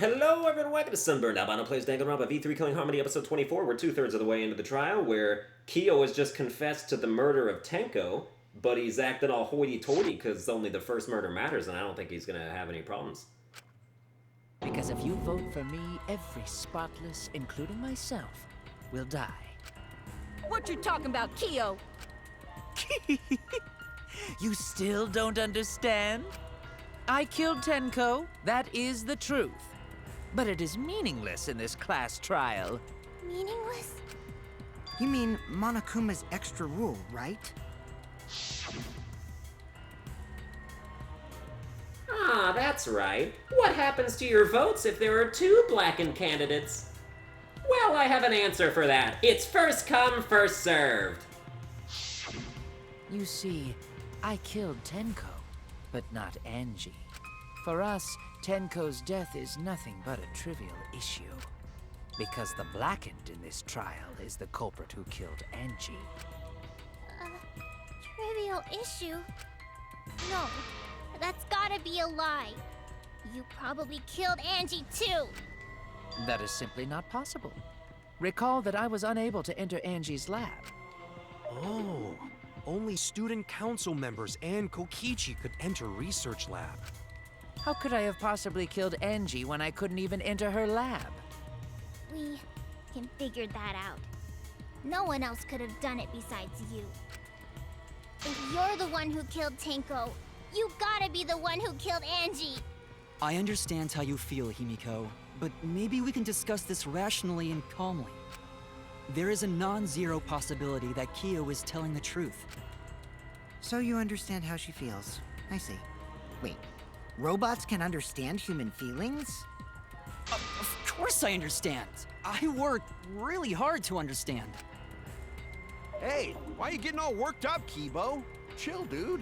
Hello everyone, welcome to Sunburned Albino plays Danganronpa V3 Killing Harmony episode 24. We're 2/3 of the way into the trial where Kyo has just confessed to the murder of Tenko, but he's acting all hoity-toity because only the first murder matters and I don't think he's gonna have any problems. Because if you vote for me, every spotless, including myself, will die. What you talking about, Kyo? You still don't understand? I killed Tenko, that is the truth. But it is meaningless in this class trial. Meaningless? You mean Monokuma's extra rule, right? Ah, that's right. What happens to your votes if there are two blackened candidates? Well, I have an answer for that. It's first come, first served. You see, I killed Tenko, but not Angie. For us, Tenko's death is nothing but a trivial issue. Because the blackened in this trial is the culprit who killed Angie. Trivial issue? No, that's gotta be a lie. You probably killed Angie too. That is simply not possible. Recall that I was unable to enter Angie's lab. Oh, only student council members and Kokichi could enter research lab. How could I have possibly killed Angie when I couldn't even enter her lab? We can figure that out. No one else could have done it besides you. If you're the one who killed Tenko, you gotta be the one who killed Angie. I understand how you feel, Himiko, but maybe we can discuss this rationally and calmly. There is a non-zero possibility that Kyo is telling the truth. So you understand how she feels. I see. Wait, robots can understand human feelings? Of course I understand. I worked really hard to understand. Hey, why you getting all worked up, Kibo? Chill, dude.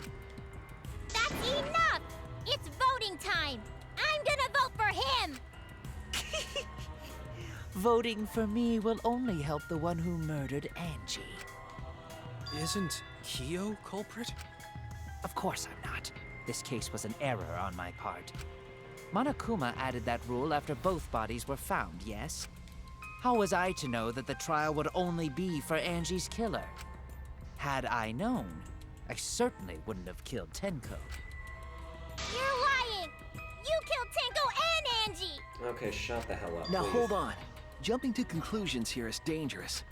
That's enough! It's voting time! I'm gonna vote for him! Voting for me will only help the one who murdered Angie. Isn't Kyo culprit? Of course I'm not. This case was an error on my part. Monokuma added that rule after both bodies were found, yes? How was I to know that the trial would only be for Angie's killer? Had I known, I certainly wouldn't have killed Tenko. You're lying! You killed Tenko and Angie! Okay, shut the hell up, Now please. hold on. Jumping to conclusions here is dangerous.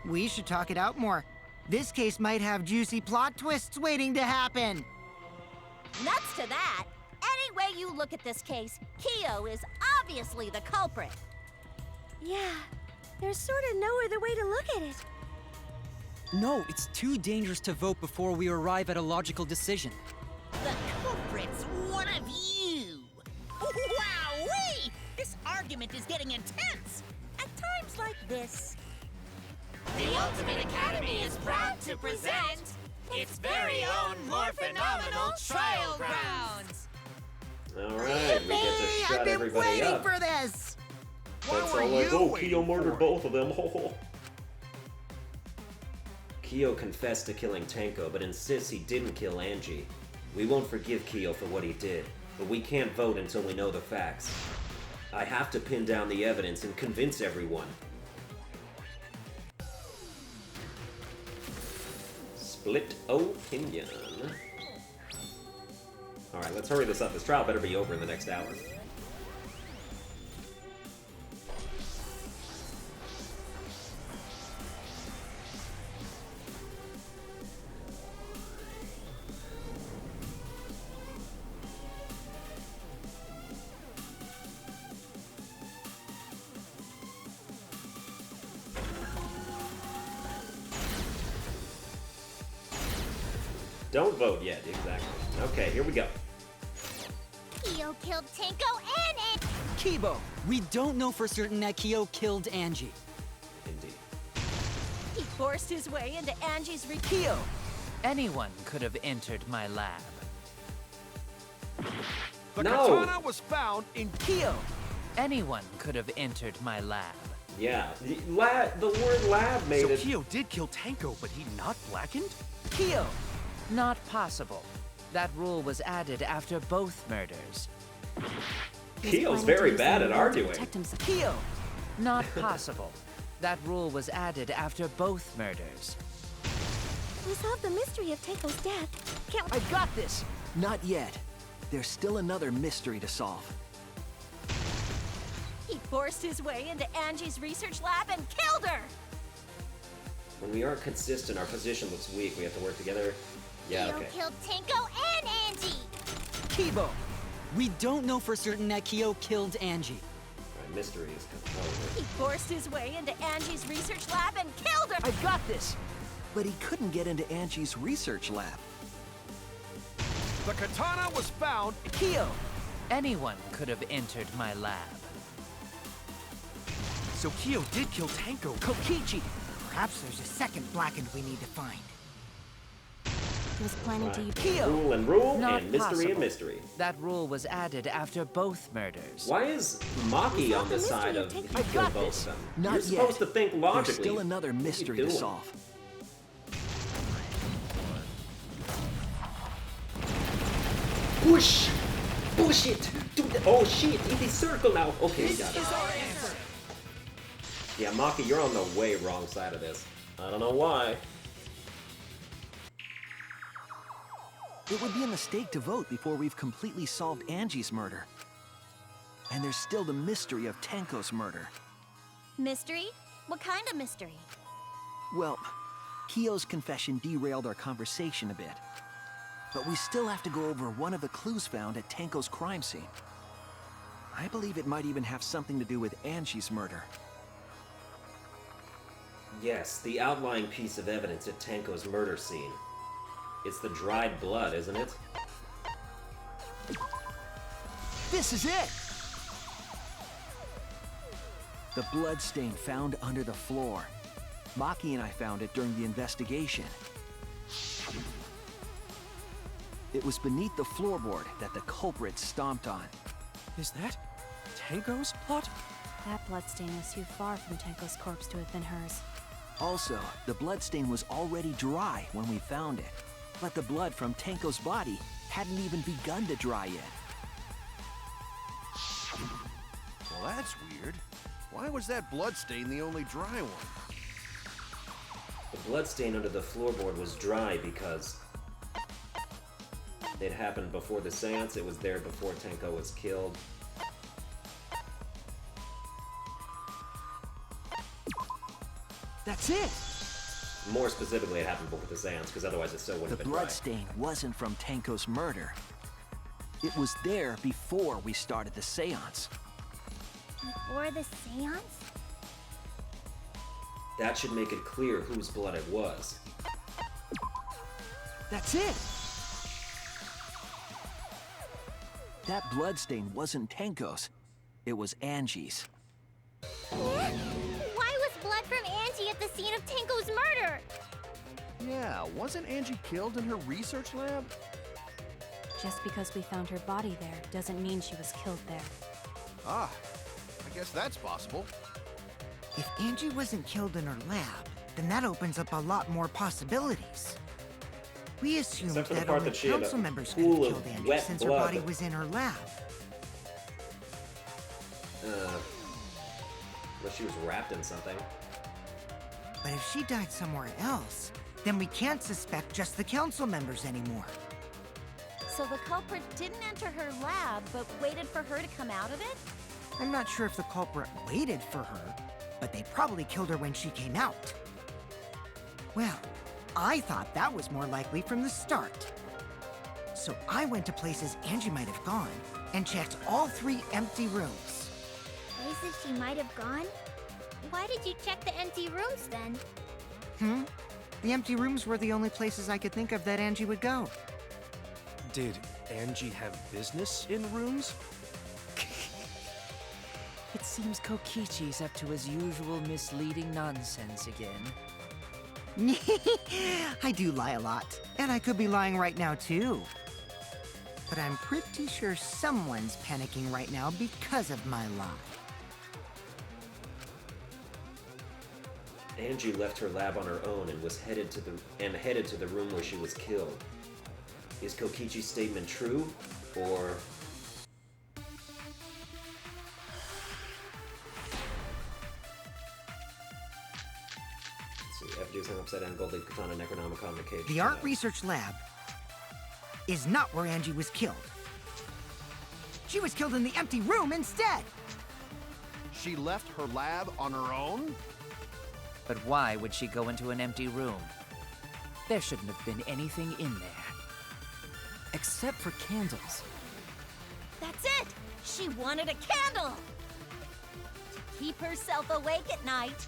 We should talk it out more. This case might have juicy plot twists waiting to happen. Nuts to that! Any way you look at this case, Kyo is obviously the culprit. Yeah, there's sort of no other way to look at it. No, it's too dangerous to vote before we arrive at a logical decision. The culprit's one of you! Wowee! This argument is getting intense! At times like this, the Ultimate Academy is proud to present its very own more phenomenal trial grounds! Alright, we get to shut I've been everybody waiting up. for this! That's were all like, you oh, waiting Kyo murdered for? both of them. Kyo confessed to killing Tenko, but insists he didn't kill Angie. We won't forgive Kyo for what he did, but we can't vote until we know the facts. I have to pin down the evidence and convince everyone. Split opinion. Alright, let's hurry this up. This trial better be over in the next hour. Don't vote yet, exactly. Okay, here we go. Kyo killed Tenko and Angie! Kibo, we don't know for certain that Kyo killed Angie. Indeed. He forced his way into Angie's Kyo! Anyone could have entered my lab. The No. katana was found in Kyo! Anyone could have entered my lab. Yeah, the word lab made So it. Kyo did kill Tenko, but he not blackened? Kyo! Not possible. That rule was added after both murders. Kyo's very bad at arguing. Kyo! Not possible. That rule was added after both murders. We solved the mystery of Teiko's death. Can't I got this! Not yet. There's still another mystery to solve. He forced his way into Angie's research lab and killed her! When we aren't consistent, our position looks weak. We have to work together. Yeah, Kyo okay. killed Tenko and Angie! Kibo! We don't know for certain that Kyo killed Angie. Alright, mystery is compelling. He forced his way into Angie's research lab and killed her! I got this! But he couldn't get into Angie's research lab. The katana was found. Kyo! Anyone could have entered my lab. So Kyo did kill Tenko. Kokichi! Perhaps there's a second Blackened we need to find. He was planning to use Kyo! Rule and rule, Not and mystery possible. and mystery. That rule was added after both murders. Why is Maki on the the side mystery of of he taking- I killed got both this. of them? Not You're yet. supposed to think logically. There's still another What are you mystery to doing? solve. Push! Push it! Oh shit, in the circle now! Okay, we got it. Yeah, Maki, you're on the way wrong side of this. I don't know why. It would be a mistake to vote before we've completely solved Angie's murder. And there's still the mystery of Tenko's murder. Mystery? What kind of mystery? Well, Kyo's confession derailed our conversation a bit. But we still have to go over one of the clues found at Tenko's crime scene. I believe it might even have something to do with Angie's murder. Yes, the outlying piece of evidence at Tenko's murder scene. It's the dried blood, isn't it? This is it! The blood stain found under the floor. Maki and I found it during the investigation. It was beneath the floorboard that the culprit stomped on. Is that Tenko's blood? That bloodstain was too far from Tenko's corpse to have been hers. Also, the bloodstain was already dry when we found it. But the blood from Tenko's body hadn't even begun to dry yet. Well, that's weird. Why was that bloodstain the only dry one? The bloodstain under the floorboard was dry because it happened before the seance. It was there before Tenko was killed. That's it! More specifically, it happened before the seance, because otherwise it still wouldn't The have been dry. bloodstain wasn't from Tenko's murder. It was there before we started the seance. Before the seance? That should make it clear whose blood it was. That's it! That bloodstain wasn't Tenko's. It was Angie's. Why was blood from Angie at the scene of Tenko's murder? Yeah, wasn't Angie killed in her research lab? Just because we found her body there doesn't mean she was killed there. Ah, I guess that's possible. If Angie wasn't killed in her lab, then that opens up a lot more possibilities. We assumed Except for the that part only that she had a council members could have pool of killed Angie wet since her blood. body was in her lab. Unless she was wrapped in something. But if she died somewhere else, then we can't suspect just the council members anymore. So the culprit didn't enter her lab, but waited for her to come out of it? I'm not sure if the culprit waited for her, but they probably killed her when she came out. Well, I thought that was more likely from the start. So I went to places Angie might have gone and checked all 3 empty rooms. Places she might have gone? Why did you check the empty rooms then? The empty rooms were the only places I could think of that Angie would go. Did Angie have business in rooms? It seems Kokichi's up to his usual misleading nonsense again. I do lie a lot, and I could be lying right now too. But I'm pretty sure someone's panicking right now because of my lie. Angie left her lab on her own and was headed to the room where she was killed. Is Kokichi's statement true, or upside down gold leaf katana Necronomicon in the cage. The art research lab is not where Angie was killed. She was killed in the empty room instead. She left her lab on her own? But why would she go into an empty room? There shouldn't have been anything in there. Except for candles. That's it! She wanted a candle! To keep herself awake at night.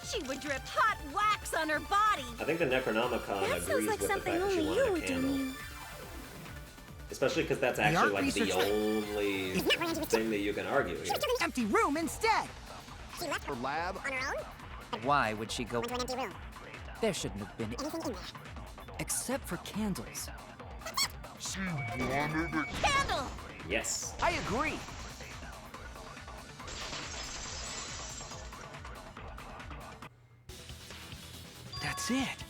She would drip hot wax on her body. I think the Necronomicon That agrees sounds like with the fact something that she only wanted you a would do, candle. Mew. Especially because that's actually like the only thing that you can argue here. Empty room instead. She left her lab On her own? Why would she go? Went to an empty room. There shouldn't have been. Anything in there. Except for candles. Candle! Yes. I agree. That's it.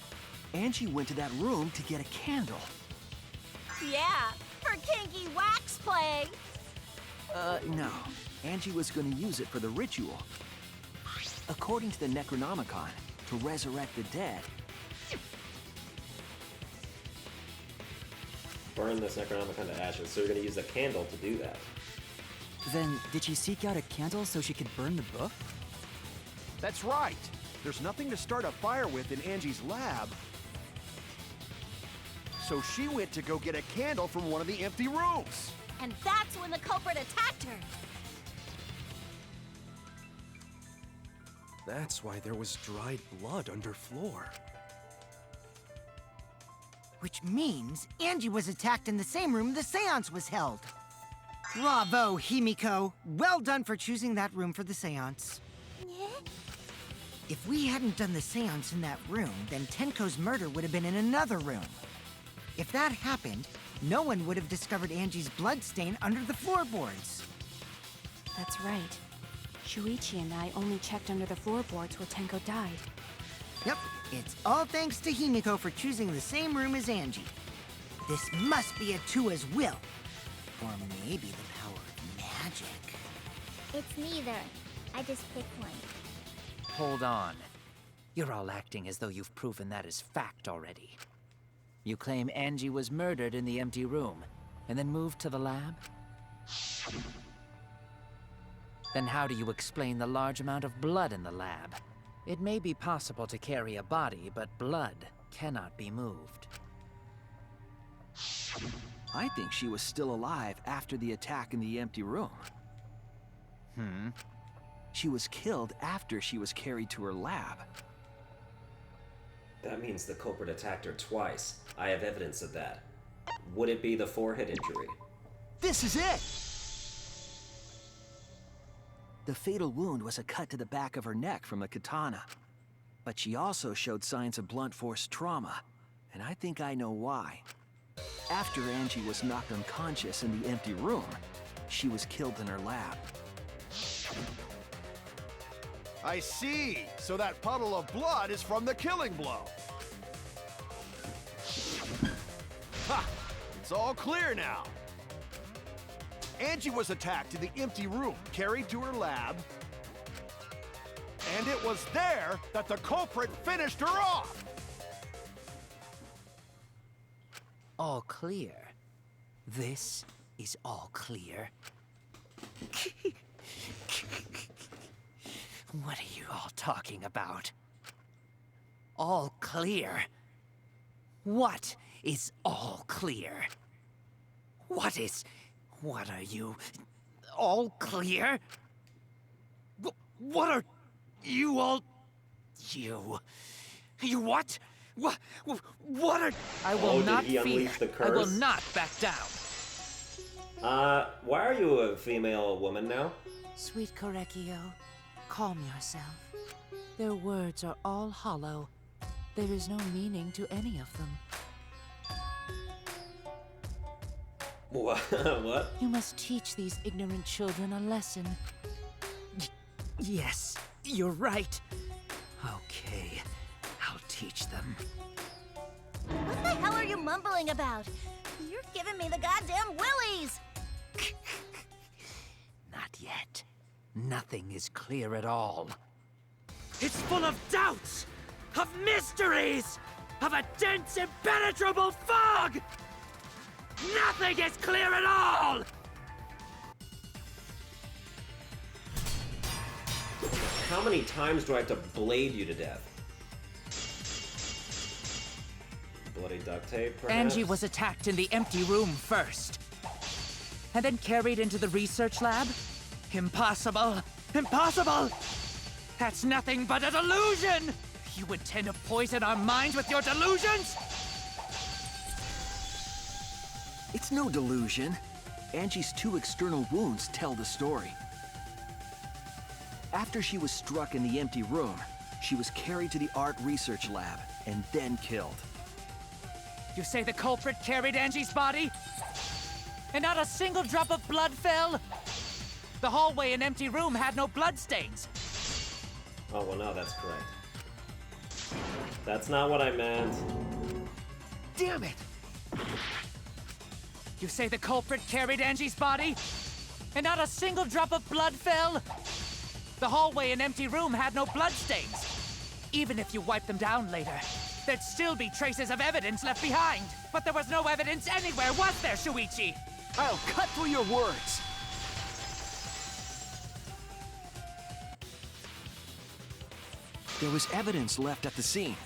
Angie went to that room to get a candle. Yeah, her kinky wax play. No. Angie was going to use it for the ritual. According to the Necronomicon, to resurrect the dead. Burn this Necronomicon to ashes, so you're gonna use a candle to do that. Then, did she seek out a candle so she could burn the book? That's right. There's nothing to start a fire with in Angie's lab. So she went to go get a candle from one of the empty rooms. And that's when the culprit attacked her. That's why there was dried blood under floor. Which means Angie was attacked in the same room the seance was held. Bravo, Himiko. Well done for choosing that room for the seance. If we hadn't done the seance in that room, then Tenko's murder would have been in another room. If that happened, no one would have discovered Angie's bloodstain under the floorboards. That's right. Shuichi and I only checked under the floorboards where Tenko died. Yep, it's all thanks to Himiko for choosing the same room as Angie. This must be Atua's will. Or maybe the power of magic. It's neither. I just picked one. Hold on. You're all acting as though you've proven that as fact already. You claim Angie was murdered in the empty room, and then moved to the lab? Then how do you explain the large amount of blood in the lab? It may be possible to carry a body, but blood cannot be moved. I think she was still alive after the attack in the empty room. She was killed after she was carried to her lab. That means the culprit attacked her twice. I have evidence of that. Would it be the forehead injury? This is it! The fatal wound was a cut to the back of her neck from a katana. But she also showed signs of blunt force trauma, and I think I know why. After Angie was knocked unconscious in the empty room, she was killed in her lab. I see. So that puddle of blood is from the killing blow. Ha! It's all clear now. Angie was attacked in the empty room, carried to her lab, and it was there that the culprit finished her off. All clear. This is all clear. What are you all talking about? All clear? What is all clear? What are you? All clear? What are you all? You what? What are? I will not did he fear. unleash the I will curse? not back down. Why are you a female woman now? Sweet Korekio, calm yourself. Their words are all hollow. There is no meaning to any of them. What? What? You must teach these ignorant children a lesson. Yes, you're right. Okay, I'll teach them. What the hell are you mumbling about? You're giving me the goddamn willies! Not yet. Nothing is clear at all. It's full of doubts! of mysteries, of a dense, impenetrable fog! Nothing is clear at all! How many times do I have to blade you to death? Bloody duct tape, perhaps? Angie was attacked in the empty room first. And then carried into the research lab? Impossible! Impossible! That's nothing but a delusion! You intend to poison our minds with your delusions? It's no delusion. Angie's 2 external wounds tell the story. After she was struck in the empty room, she was carried to the art research lab and then killed. You say the culprit carried Angie's body? And not a single drop of blood fell? The hallway and empty room had no bloodstains. Oh, well, no, that's correct. That's not what I meant. Damn it! You say the culprit carried Angie's body? And not a single drop of blood fell? The hallway and empty room had no bloodstains. Even if you wipe them down later, there'd still be traces of evidence left behind. But there was no evidence anywhere, was there, Shuichi? I'll cut through your words! There was evidence left at the scene.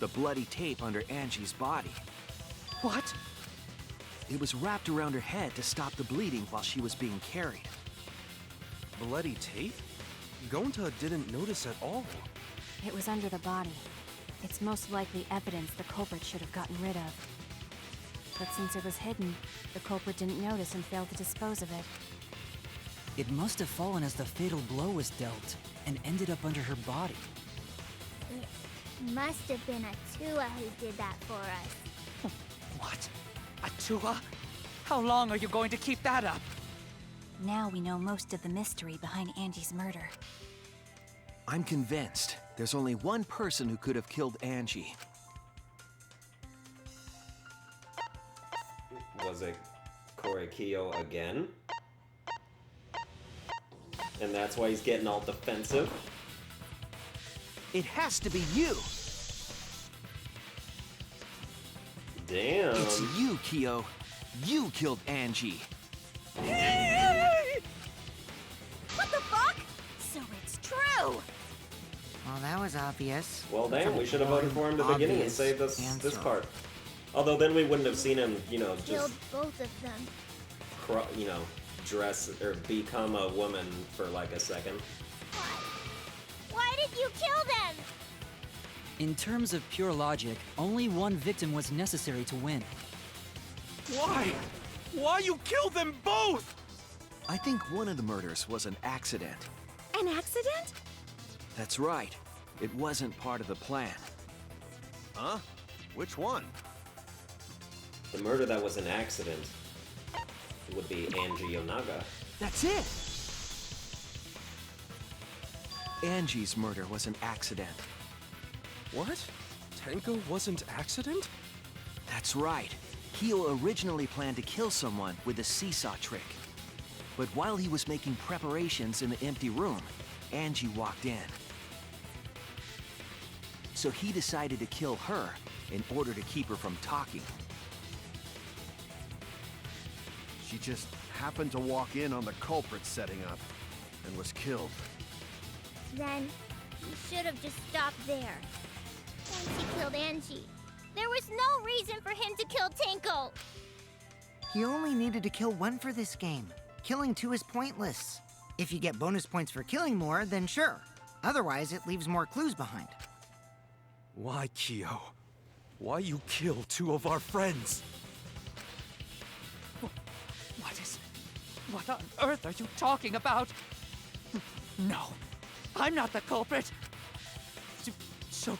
The bloody tape under Angie's body. What? It was wrapped around her head to stop the bleeding while she was being carried. Bloody tape? Gonta didn't notice at all. It was under the body. It's most likely evidence the culprit should have gotten rid of. But since it was hidden, the culprit didn't notice and failed to dispose of it. It must have fallen as the fatal blow was dealt, and ended up under her body. It must have been Atua who did that for us. What? Atua? How long are you going to keep that up? Now we know most of the mystery behind Angie's murder. I'm convinced there's only one person who could have killed Angie. Was it Korekiyo again? And that's why he's getting all defensive? It has to be you! Damn. It's you, Kyo. You killed Angie. What the fuck? So it's true! Well, that was obvious. Well, damn, we should have voted for him at the beginning and saved us this part. Although then we wouldn't have seen him, you know, Killed just, both of them. you know, dress or become a woman for like a second. Why did you kill them? In terms of pure logic, only one victim was necessary to win. Why? Why you killed them both? I think one of the murders was an accident. An accident? That's right. It wasn't part of the plan. Huh? Which one? The murder that was an accident would be Angie Yonaga. That's it! Angie's murder was an accident. What? Tenko wasn't accident? That's right. Kyo originally planned to kill someone with a seesaw trick. But while he was making preparations in the empty room, Angie walked in. So he decided to kill her in order to keep her from talking. She just happened to walk in on the culprit setting up and was killed. Then, you should have just stopped there. Once he killed Angie, there was no reason for him to kill Tenko. He only needed to kill one for this game. Killing 2 is pointless. If you get bonus points for killing more, then sure. Otherwise, it leaves more clues behind. Why, Kyo? Why you kill 2 of our friends? What on earth are you talking about? No, I'm not the culprit. So,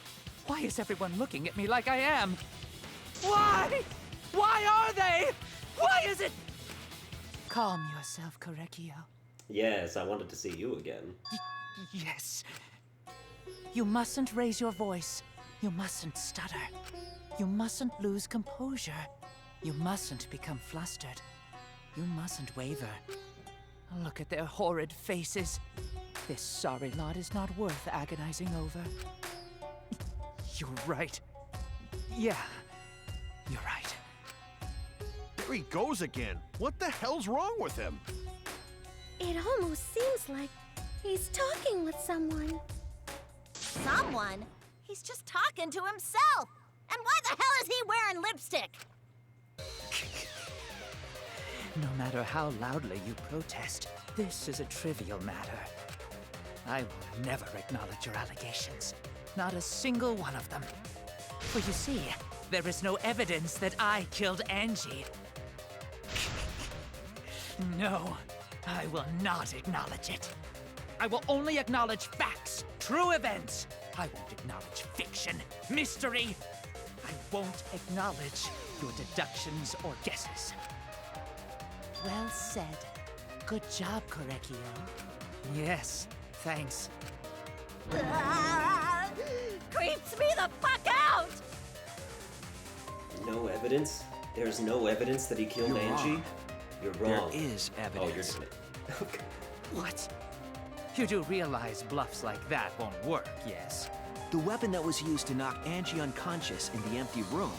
why is everyone looking at me like I am? Why? Why are they? Why is it? Calm yourself, Korekiyo. Yes, I wanted to see you again. Yes. You mustn't raise your voice. You mustn't stutter. You mustn't lose composure. You mustn't become flustered. You mustn't waver. Look at their horrid faces. This sorry lot is not worth agonizing over. You're right. Yeah, you're right. There he goes again. What the hell's wrong with him? It almost seems like he's talking with someone. Someone? He's just talking to himself. And why the hell is he wearing lipstick? No matter how loudly you protest, this is a trivial matter. I will never acknowledge your allegations. Not a single one of them. For you see, there is no evidence that I killed Angie. No, I will not acknowledge it. I will only acknowledge facts, true events. I won't acknowledge fiction, mystery. I won't acknowledge your deductions or guesses. Well said. Good job, Korekio. Yes, thanks. Creeps me the fuck out! No evidence? There's no evidence that he killed You're Angie? wrong. You're wrong. There is Oh, you're evidence. doing it. Okay. What? You do realize bluffs like that won't work, yes? The weapon that was used to knock Angie unconscious in the empty room.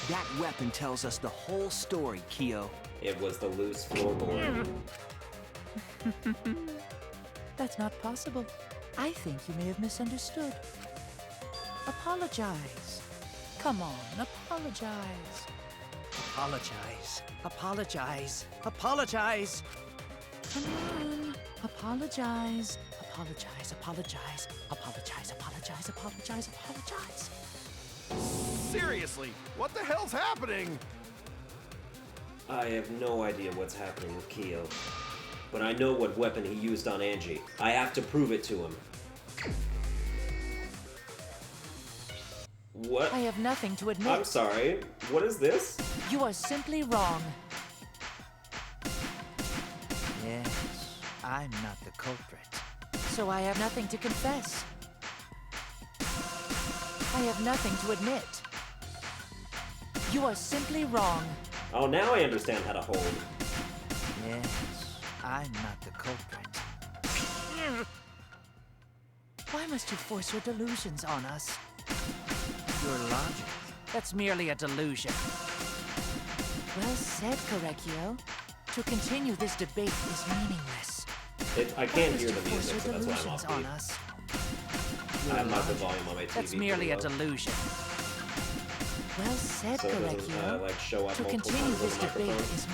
That weapon tells us the whole story, Kyo. It was the loose floorboard. That's not possible. I think you may have misunderstood. Apologize. Come on, apologize. Apologize. Apologize. Apologize. Come on. Apologize. Apologize. Apologize. Apologize. Apologize. Apologize. Apologize. Seriously, what the hell's happening? I have no idea what's happening with Kyo. But I know what weapon he used on Angie. I have to prove it to him. What? I have nothing to admit. I'm sorry. What is this? You are simply wrong. Yes, I'm not the culprit. So I have nothing to confess. I have nothing to admit. You are simply wrong. Oh, now I understand how to hold. Yes, I'm not the culprit. Why must you force your delusions on us? Your logic. That's merely a delusion. Well said, Korekio. To continue this debate is meaningless. I can't Why hear must the you force music, your so that's why I'm delusions off on beat. us? I have not the volume on my TV. That's merely a pretty low, delusion. Well said, so it doesn't Korekio. like show up To multiple continue times this on the debate microphone. is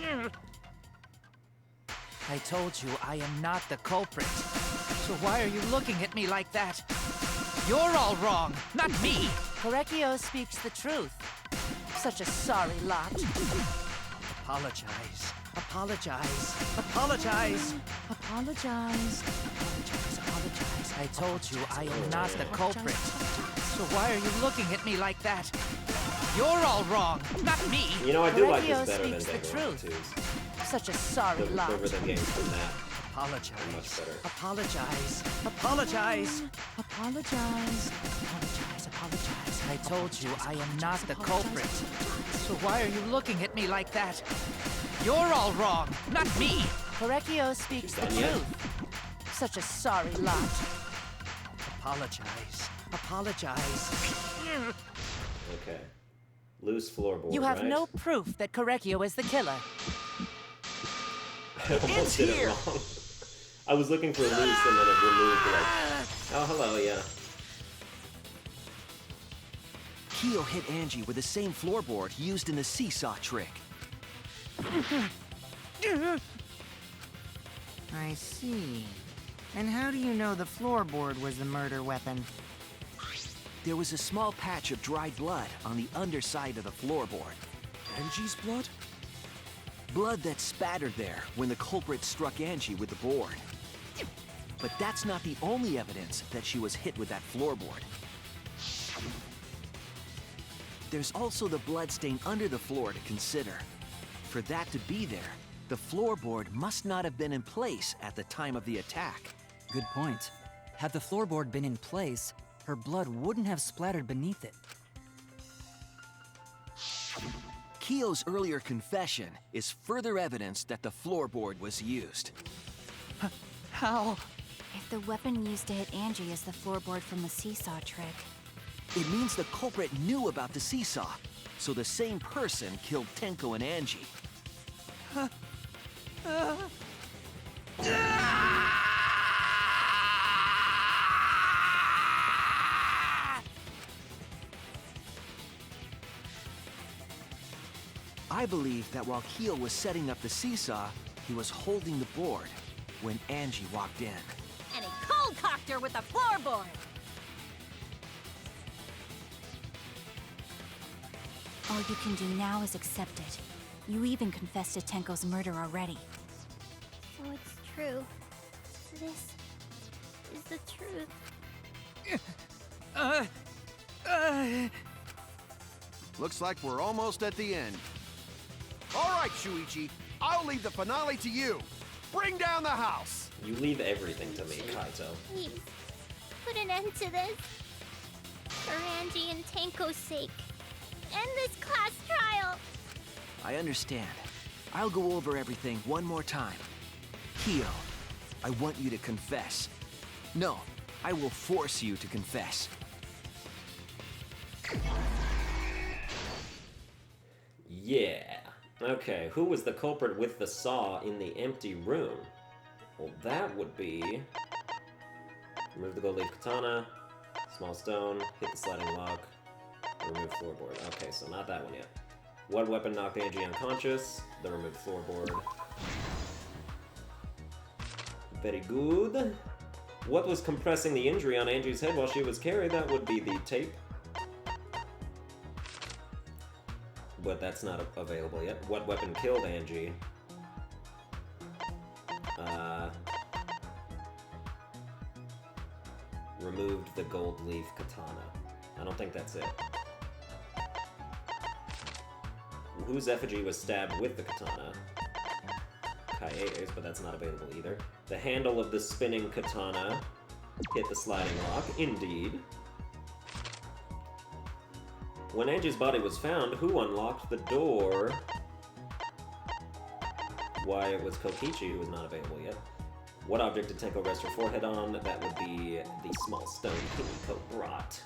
meaningless. I told you I am not the culprit. So why are you looking at me like that? You're all wrong, not me! Korekio speaks the truth. Such a sorry lot. Apologize. Apologize. Apologize. Apologize. Apologize. Apologize. I told you I am not the culprit. So why are you looking at me like that? You're all wrong, not me! You know, I do like Korekio this better than speaks the Danganronpa truth. 2's. Such a sorry lot. The rhythm games from that. Apologize. Much better. Apologize. Apologize. Apologize. Apologize. Apologize. I told you I am not the culprit. So why are you looking at me like that? You're all wrong, not me. Korekio speaks the Done yet? truth. Such a sorry lot. Apologize. Apologize. Okay. Loose floorboard, You have right? no proof that Korekio is the killer. I almost did it wrong. I was looking for loose and then it removed like... Oh, hello, yeah. Kyo hit Angie with the same floorboard used in the seesaw trick. I see. And how do you know the floorboard was the murder weapon? There was a small patch of dried blood on the underside of the floorboard. Angie's blood? Blood that spattered there when the culprit struck Angie with the board. But that's not the only evidence that she was hit with that floorboard. There's also the bloodstain under the floor to consider. For that to be there, the floorboard must not have been in place at the time of the attack. Good point. Had the floorboard been in place, her blood wouldn't have splattered beneath it. Kyo's earlier confession is further evidence that the floorboard was used. How? If the weapon used to hit Angie is the floorboard from the seesaw trick, It means the culprit knew about the seesaw, so the same person killed Tenko and Angie. I believe that while Kyo was setting up the seesaw, he was holding the board when Angie walked in. And he cold-cocked her with the floorboard. All you can do now is accept it. You even confessed to Tenko's murder already. So it's true. This is the truth. Looks like we're almost at the end. All right, Shuichi, I'll leave the finale to you. Bring down the house. You leave everything to me, Kaito. Please, put an end to this. For Angie and Tenko's sake. End this class trial. I understand. I'll go over everything one more time. Kyo, I want you to confess. No, I will force you to confess. Yeah. Okay, who was the culprit with the saw in the empty room? Well, that would be... Remove the gold leaf katana, small stone, hit the sliding lock, remove floorboard. Okay, so not that one yet. What weapon knocked Angie unconscious? The removed floorboard. Very good. What was compressing the injury on Angie's head while she was carried? That would be the tape. But that's not available yet. What weapon killed Angie? Removed the gold leaf katana. I don't think that's it. Whose effigy was stabbed with the katana? Kaede's, but that's not available either. The handle of the spinning katana hit the sliding lock. Indeed. When Angie's body was found, who unlocked the door? Why, it was Kokichi, who was not available yet. What object did Tenko rest her forehead on? That would be the small stone Himiko brought.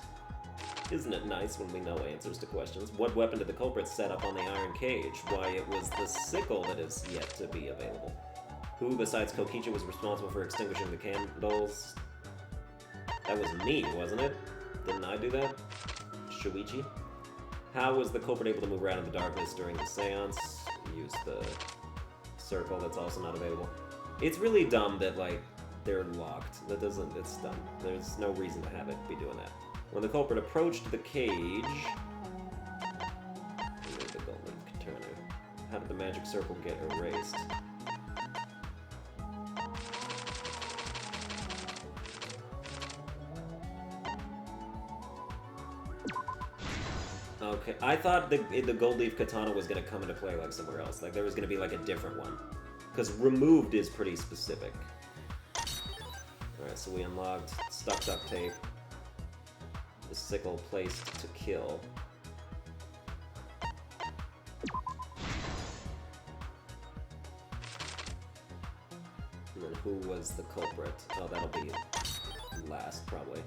Isn't it nice when we know answers to questions? What weapon did the culprit set up on the iron cage? Why, it was the sickle that is yet to be available. Who, besides Kokichi, was responsible for extinguishing the candles? That was me, wasn't it? Didn't I do that? Shuichi? How was the culprit able to move around in the darkness during the seance? Use the circle, that's also not available. It's really dumb that, like, they're locked. That doesn't, it's dumb. There's no reason to have it be doing that. When the culprit approached the cage... Remove the gold leaf katana. How did the magic circle get erased? Okay, I thought the gold leaf katana was going to come into play like somewhere else. Like there was going to be like a different one. Because removed is pretty specific. Alright, so we unlocked stuck duct tape. The sickle placed to kill. And then who was the culprit? Oh, that'll be last, probably.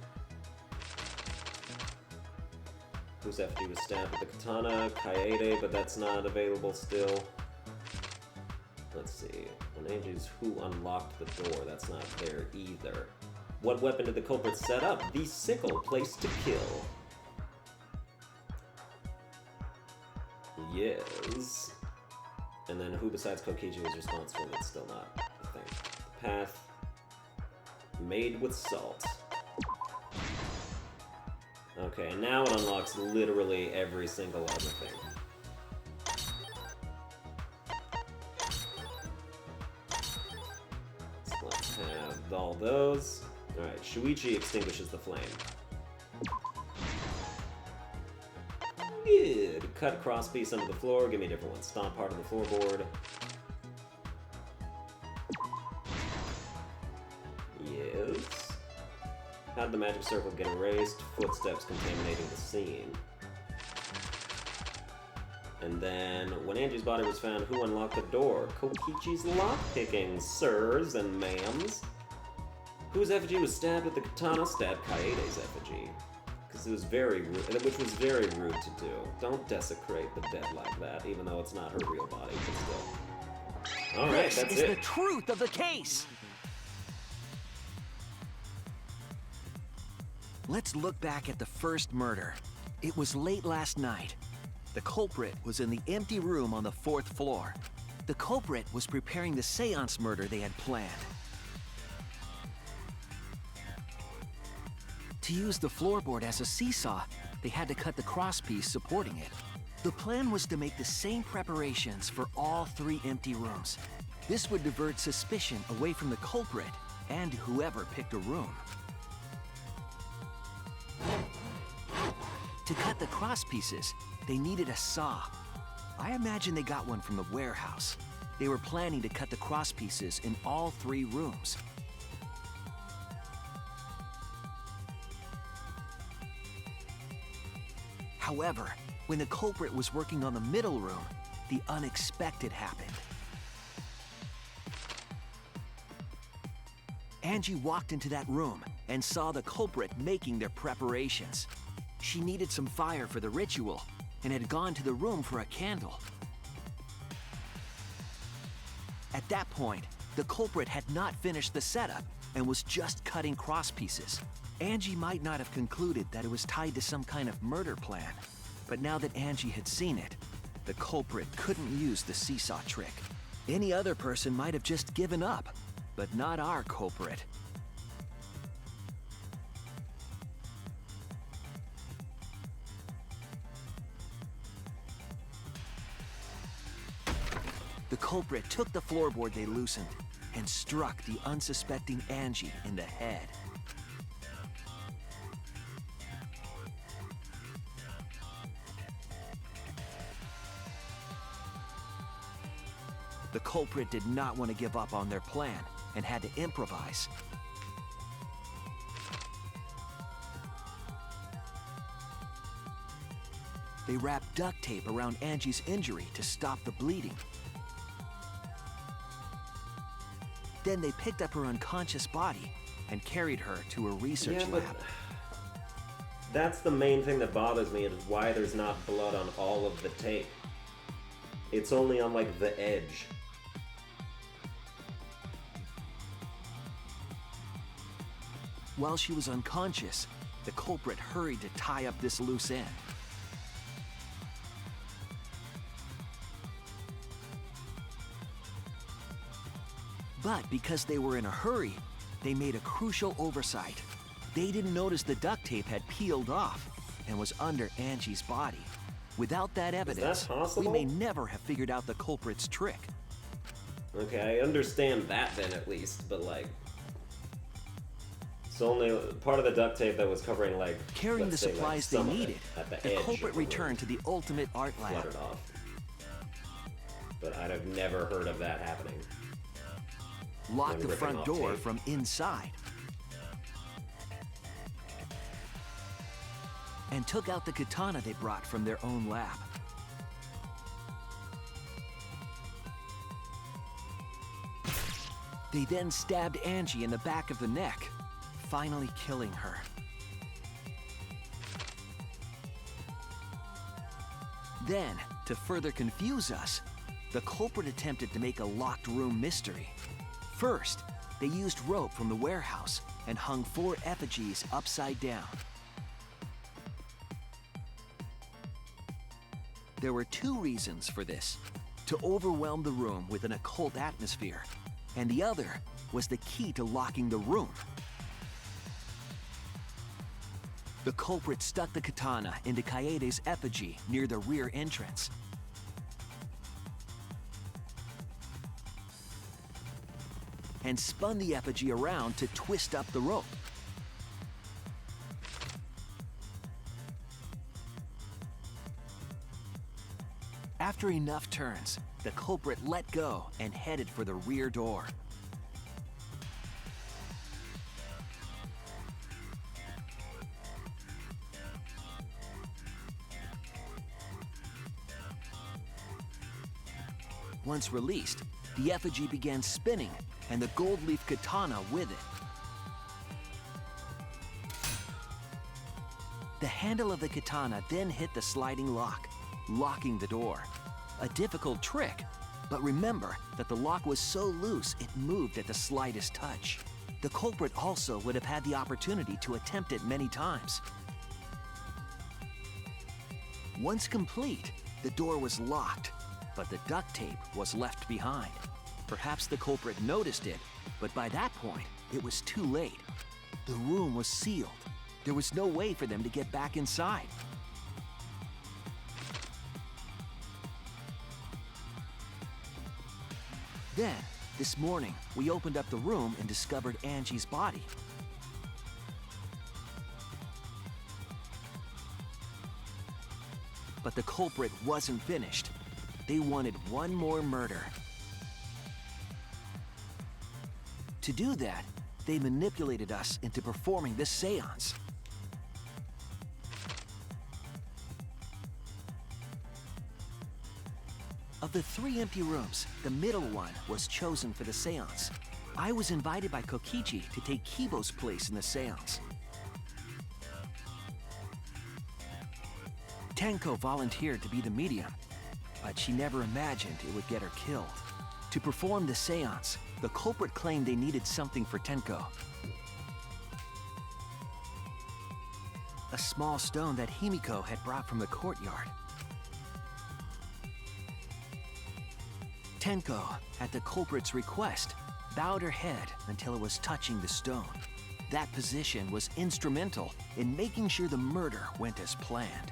Whose effigy was stabbed with the katana? Kaede, but that's not available still. Let's see. When Angie's who unlocked the door? That's not there either. What weapon did the culprit set up? The sickle placed to kill. Yes. And then who besides Kokichi was responsible? It's still not a thing. Path made with salt. Okay, and now it unlocks literally every single other thing. So let's have all those. Alright, Shuichi extinguishes the flame. Good. Cut crosspiece under the floor, give me a different one. Stomp part of the floorboard. Yes. How did the magic circle get erased? Footsteps contaminating the scene. And then, when Angie's body was found, who unlocked the door? Kokichi's lockpicking, sirs and ma'ams. Whose effigy was stabbed with the katana? Stabbed Kaede's effigy. Because it was very rude, which was very rude to do. Don't desecrate the dead like that, even though it's not her real body, but still. Alright, that's This is it. the truth of the case! Let's look back at the first murder. It was late last night. The culprit was in the empty room on the 4th floor. The culprit was preparing the seance murder they had planned. To use the floorboard as a seesaw, they had to cut the crosspiece supporting it. The plan was to make the same preparations for all 3 empty rooms. This would divert suspicion away from the culprit and whoever picked a room. To cut the crosspieces, they needed a saw. I imagine they got one from the warehouse. They were planning to cut the crosspieces in all 3 rooms. However, when the culprit was working on the middle room, the unexpected happened. Angie walked into that room and saw the culprit making their preparations. She needed some fire for the ritual and had gone to the room for a candle. At that point, the culprit had not finished the setup and was just cutting crosspieces. Angie might not have concluded that it was tied to some kind of murder plan, but now that Angie had seen it, the culprit couldn't use the seesaw trick. Any other person might have just given up, but not our culprit. The culprit took the floorboard they loosened and struck the unsuspecting Angie in the head. The culprit did not want to give up on their plan and had to improvise. They wrapped duct tape around Angie's injury to stop the bleeding. Then they picked up her unconscious body and carried her to a research lab. That's the main thing that bothers me, is why there's not blood on all of the tape. It's only on, like, the edge. While she was unconscious, the culprit hurried to tie up this loose end. But because they were in a hurry, they made a crucial oversight. They didn't notice the duct tape had peeled off and was under Angie's body. Without that evidence, we may never have figured out the culprit's trick. Okay, I understand that then at least, but like... It's only part of the duct tape that was covering, like, carrying the supplies they needed. The culprit returned to the ultimate art lab. Fluttered off. But I'd have never heard of that happening. Locked the front door from inside. And took out the katana they brought from their own lab. They then stabbed Angie in the back of the neck, finally killing her. Then, to further confuse us, the culprit attempted to make a locked room mystery. First, they used rope from the warehouse and hung 4 effigies upside down. There were 2 reasons for this: to overwhelm the room with an occult atmosphere, and the other was the key to locking the room. The culprit stuck the katana into Kaede's effigy near the rear entrance. And spun the effigy around to twist up the rope. After enough turns, the culprit let go and headed for the rear door. Once released, the effigy began spinning, and the gold leaf katana with it. The handle of the katana then hit the sliding lock, locking the door. A difficult trick, but remember that the lock was so loose it moved at the slightest touch. The culprit also would have had the opportunity to attempt it many times. Once complete, the door was locked, but the duct tape was left behind. Perhaps the culprit noticed it, but by that point, it was too late. The room was sealed. There was no way for them to get back inside. Then, this morning, we opened up the room and discovered Angie's body. But the culprit wasn't finished. They wanted one more murder. To do that, they manipulated us into performing this seance. Of the 3 empty rooms, the middle one was chosen for the seance. I was invited by Kokichi to take Kibo's place in the seance. Tenko volunteered to be the medium, but she never imagined it would get her killed. To perform the seance, the culprit claimed they needed something for Tenko. A small stone that Himiko had brought from the courtyard. Tenko, at the culprit's request, bowed her head until it was touching the stone. That position was instrumental in making sure the murder went as planned.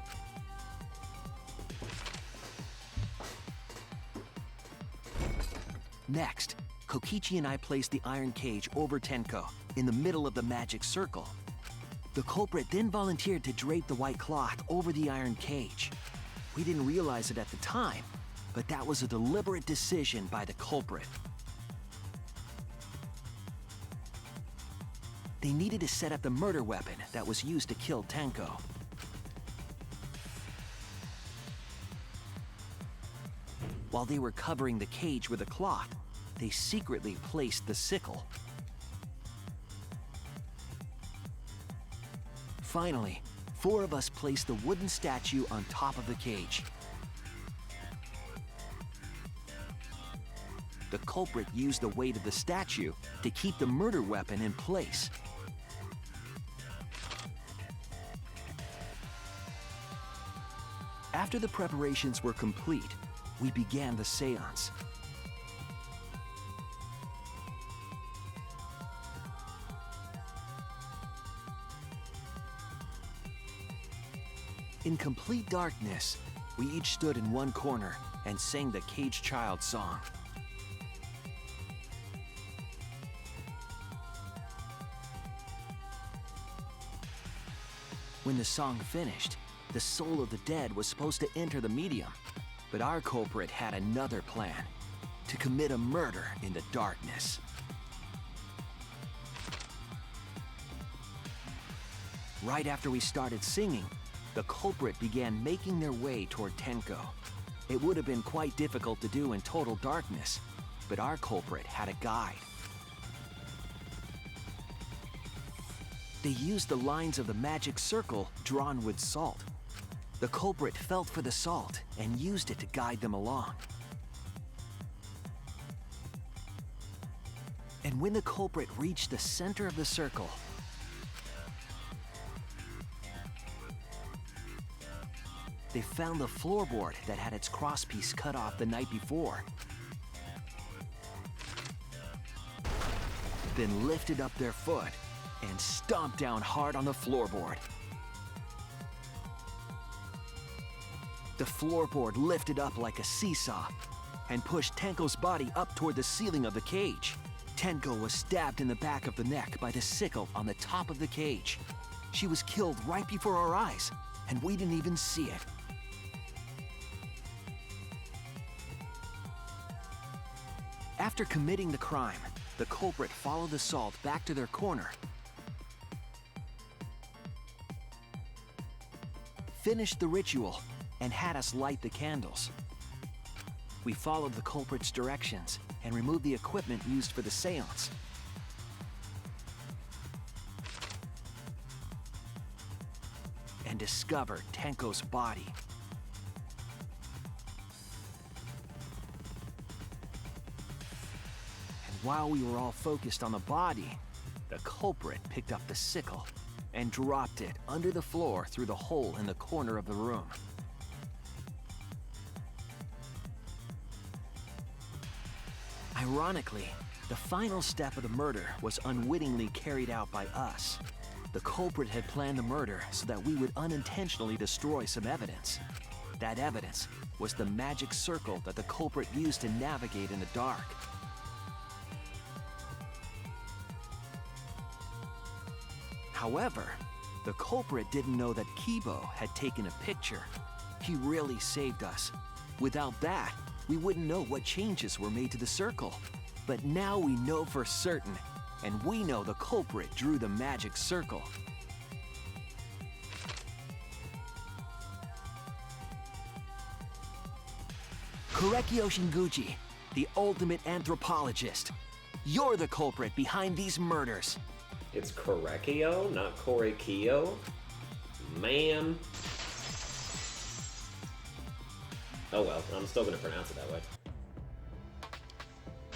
Next, Kokichi and I placed the iron cage over Tenko in the middle of the magic circle. The culprit then volunteered to drape the white cloth over the iron cage. We didn't realize it at the time, but that was a deliberate decision by the culprit. They needed to set up the murder weapon that was used to kill Tenko. While they were covering the cage with a cloth, they secretly placed the sickle. Finally, 4 of us placed the wooden statue on top of the cage. The culprit used the weight of the statue to keep the murder weapon in place. After the preparations were complete, we began the seance. In complete darkness, we each stood in one corner and sang the Cage Child song. When the song finished, the soul of the dead was supposed to enter the medium, but our culprit had another plan: to commit a murder in the darkness. Right after we started singing, the culprit began making their way toward Tenko. It would have been quite difficult to do in total darkness, but our culprit had a guide. They used the lines of the magic circle drawn with salt. The culprit felt for the salt and used it to guide them along. And when the culprit reached the center of the circle, they found the floorboard that had its crosspiece cut off the night before. Then lifted up their foot and stomped down hard on the floorboard. The floorboard lifted up like a seesaw and pushed Tenko's body up toward the ceiling of the cage. Tenko was stabbed in the back of the neck by the sickle on the top of the cage. She was killed right before our eyes, and we didn't even see it. After committing the crime, the culprit followed the salt back to their corner, finished the ritual, and had us light the candles. We followed the culprit's directions and removed the equipment used for the seance. and discover Tenko's body. And while we were all focused on the body, the culprit picked up the sickle and dropped it under the floor through the hole in the corner of the room. Ironically, the final step of the murder was unwittingly carried out by us. The culprit had planned the murder so that we would unintentionally destroy some evidence. That evidence was the magic circle that the culprit used to navigate in the dark. However, the culprit didn't know that Kibo had taken a picture. He really saved us. Without that, we wouldn't know what changes were made to the circle. But now we know for certain, and we know the culprit drew the magic circle. Korekio Shinguchi, the ultimate anthropologist. You're the culprit behind these murders. It's Korekio, not Korekio? Man. Oh well, I'm still gonna pronounce it that way.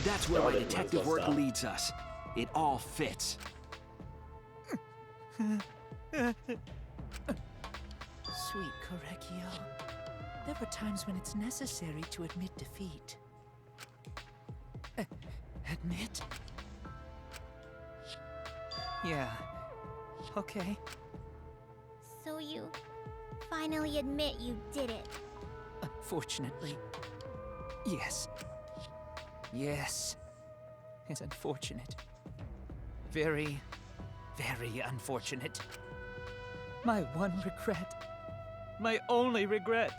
That's where Darn my it, might as detective well work stop. leads us. It all fits. Sweet Korekio. There were times when it's necessary to admit defeat. Admit? Yeah. Okay. So you finally admit you did it. Unfortunately. Yes. Yes. It's unfortunate. Very, very unfortunate. My one regret, my only regret,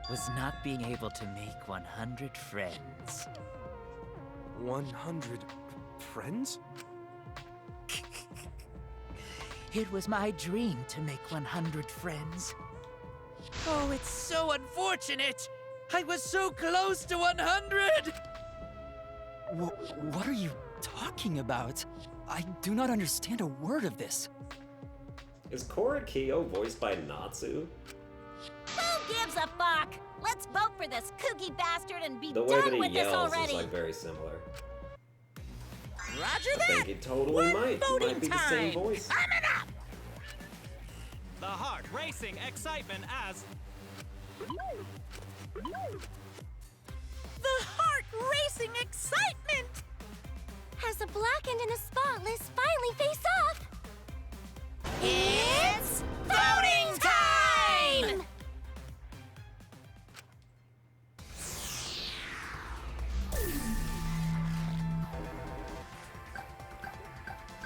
was not being able to make 100 friends. 100 friends? It was my dream to make 100 friends. Oh, it's so unfortunate! I was so close to 100! What are you talking about? I do not understand a word of this. Is Korekio voiced by Natsu? Who gives a fuck? Let's vote for this kooky bastard and be The way that done he with this yells already. is like very similar. Roger I that. think it totally might. It Voting might be the same time. voice. Coming up. The heart racing excitement as The heart racing excitement. As the blackened and the spotless finally face off, It's voting time.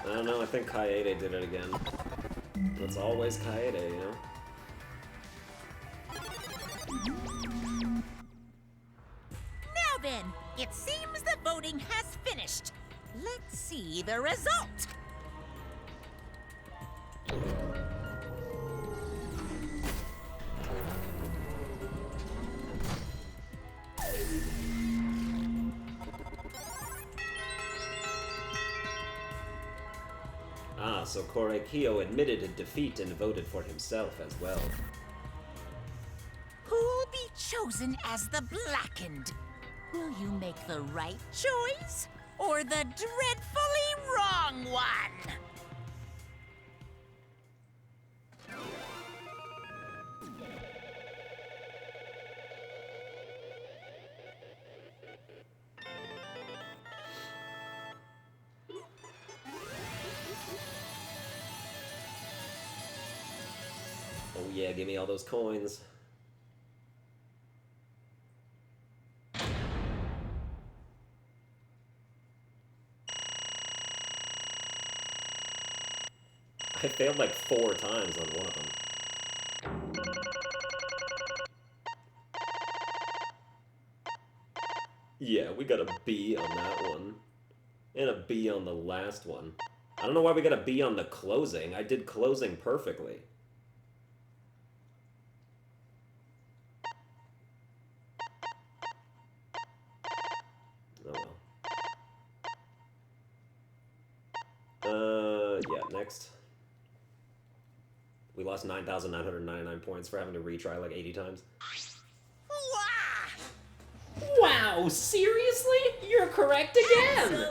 I don't know, I think Kaede did it again. It's always Kaede, you know? Now then, it seems the voting has finished. Let's see the result. Ah, so Korekio admitted a defeat and voted for himself as well. Who'll be chosen as the blackened? Will you make the right choice or the dreadfully wrong one? Oh yeah, give me all those coins. I failed like 4 times on one of them. Yeah, we got a B on that one. And a B on the last one. I don't know why we got a B on the closing. I did closing perfectly. Oh well. Yeah, next. We lost 9,999 points for having to retry like 80 times. Wow, seriously? You're correct again!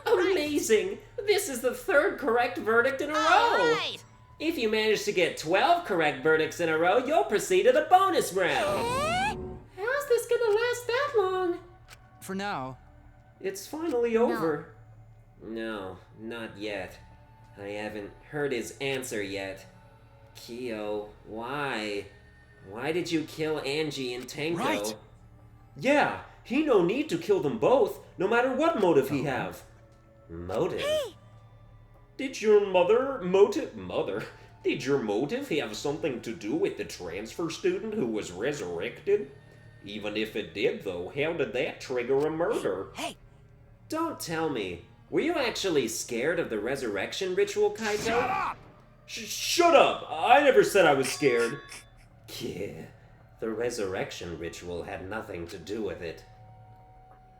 Amazing! This is the 3rd correct verdict in a row! Right. If you manage to get 12 correct verdicts in a row, you'll proceed to the bonus round! How's this gonna last that long? For now. It's finally over. No, not yet. I haven't heard his answer yet. Kyo, why? Why did you kill Angie and Tanko? Right. Yeah, he no need to kill them both, no matter what motive he have. Motive? Did your motive have something to do with the transfer student who was resurrected? Even if it did, though, how did that trigger a murder? Hey! Don't tell me. Were you actually scared of the resurrection ritual, Kaito? Shut up! Shut up! I never said I was scared. Yeah, the resurrection ritual had nothing to do with it.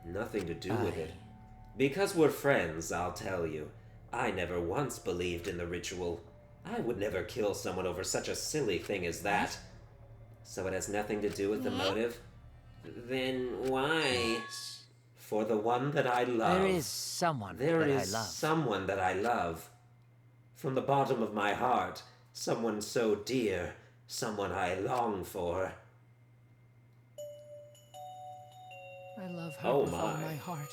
Nothing to do with it. Because we're friends, I'll tell you. I never once believed in the ritual. I would never kill someone over such a silly thing as that. So it has nothing to do with the motive? Then why? For the one that I love. There is someone There that is I love. someone that I love. From the bottom of my heart, someone so dear, someone I long for. I love her Oh with all my. my heart,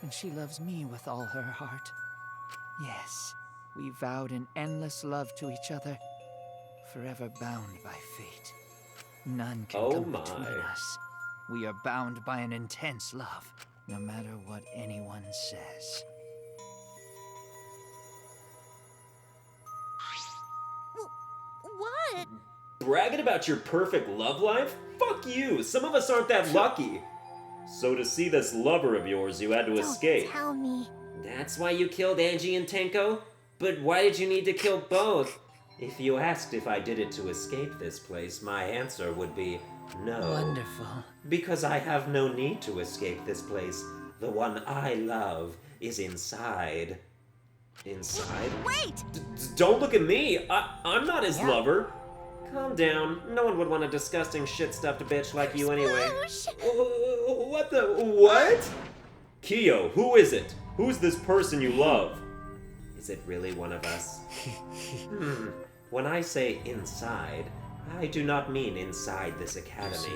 and she loves me with all her heart. Yes, we vowed an endless love to each other, forever bound by fate. None can Oh come my. between us. We are bound by an intense love, no matter what anyone says. What? Bragging about your perfect love life? Fuck you! Some of us aren't that lucky! So to see this lover of yours, you had to escape. Don't tell me. That's why you killed Angie and Tenko? But why did you need to kill both? If you asked if I did it to escape this place, my answer would be no. Wonderful. Because I have no need to escape this place. The one I love is inside. Inside? Wait! Don't look at me! I'm not his lover! Calm down. No one would want a disgusting shit-stuffed bitch like you anyway. What the... What? Kyo, who is it? Who's this person you love? Is it really one of us? When I say inside, I do not mean inside this academy.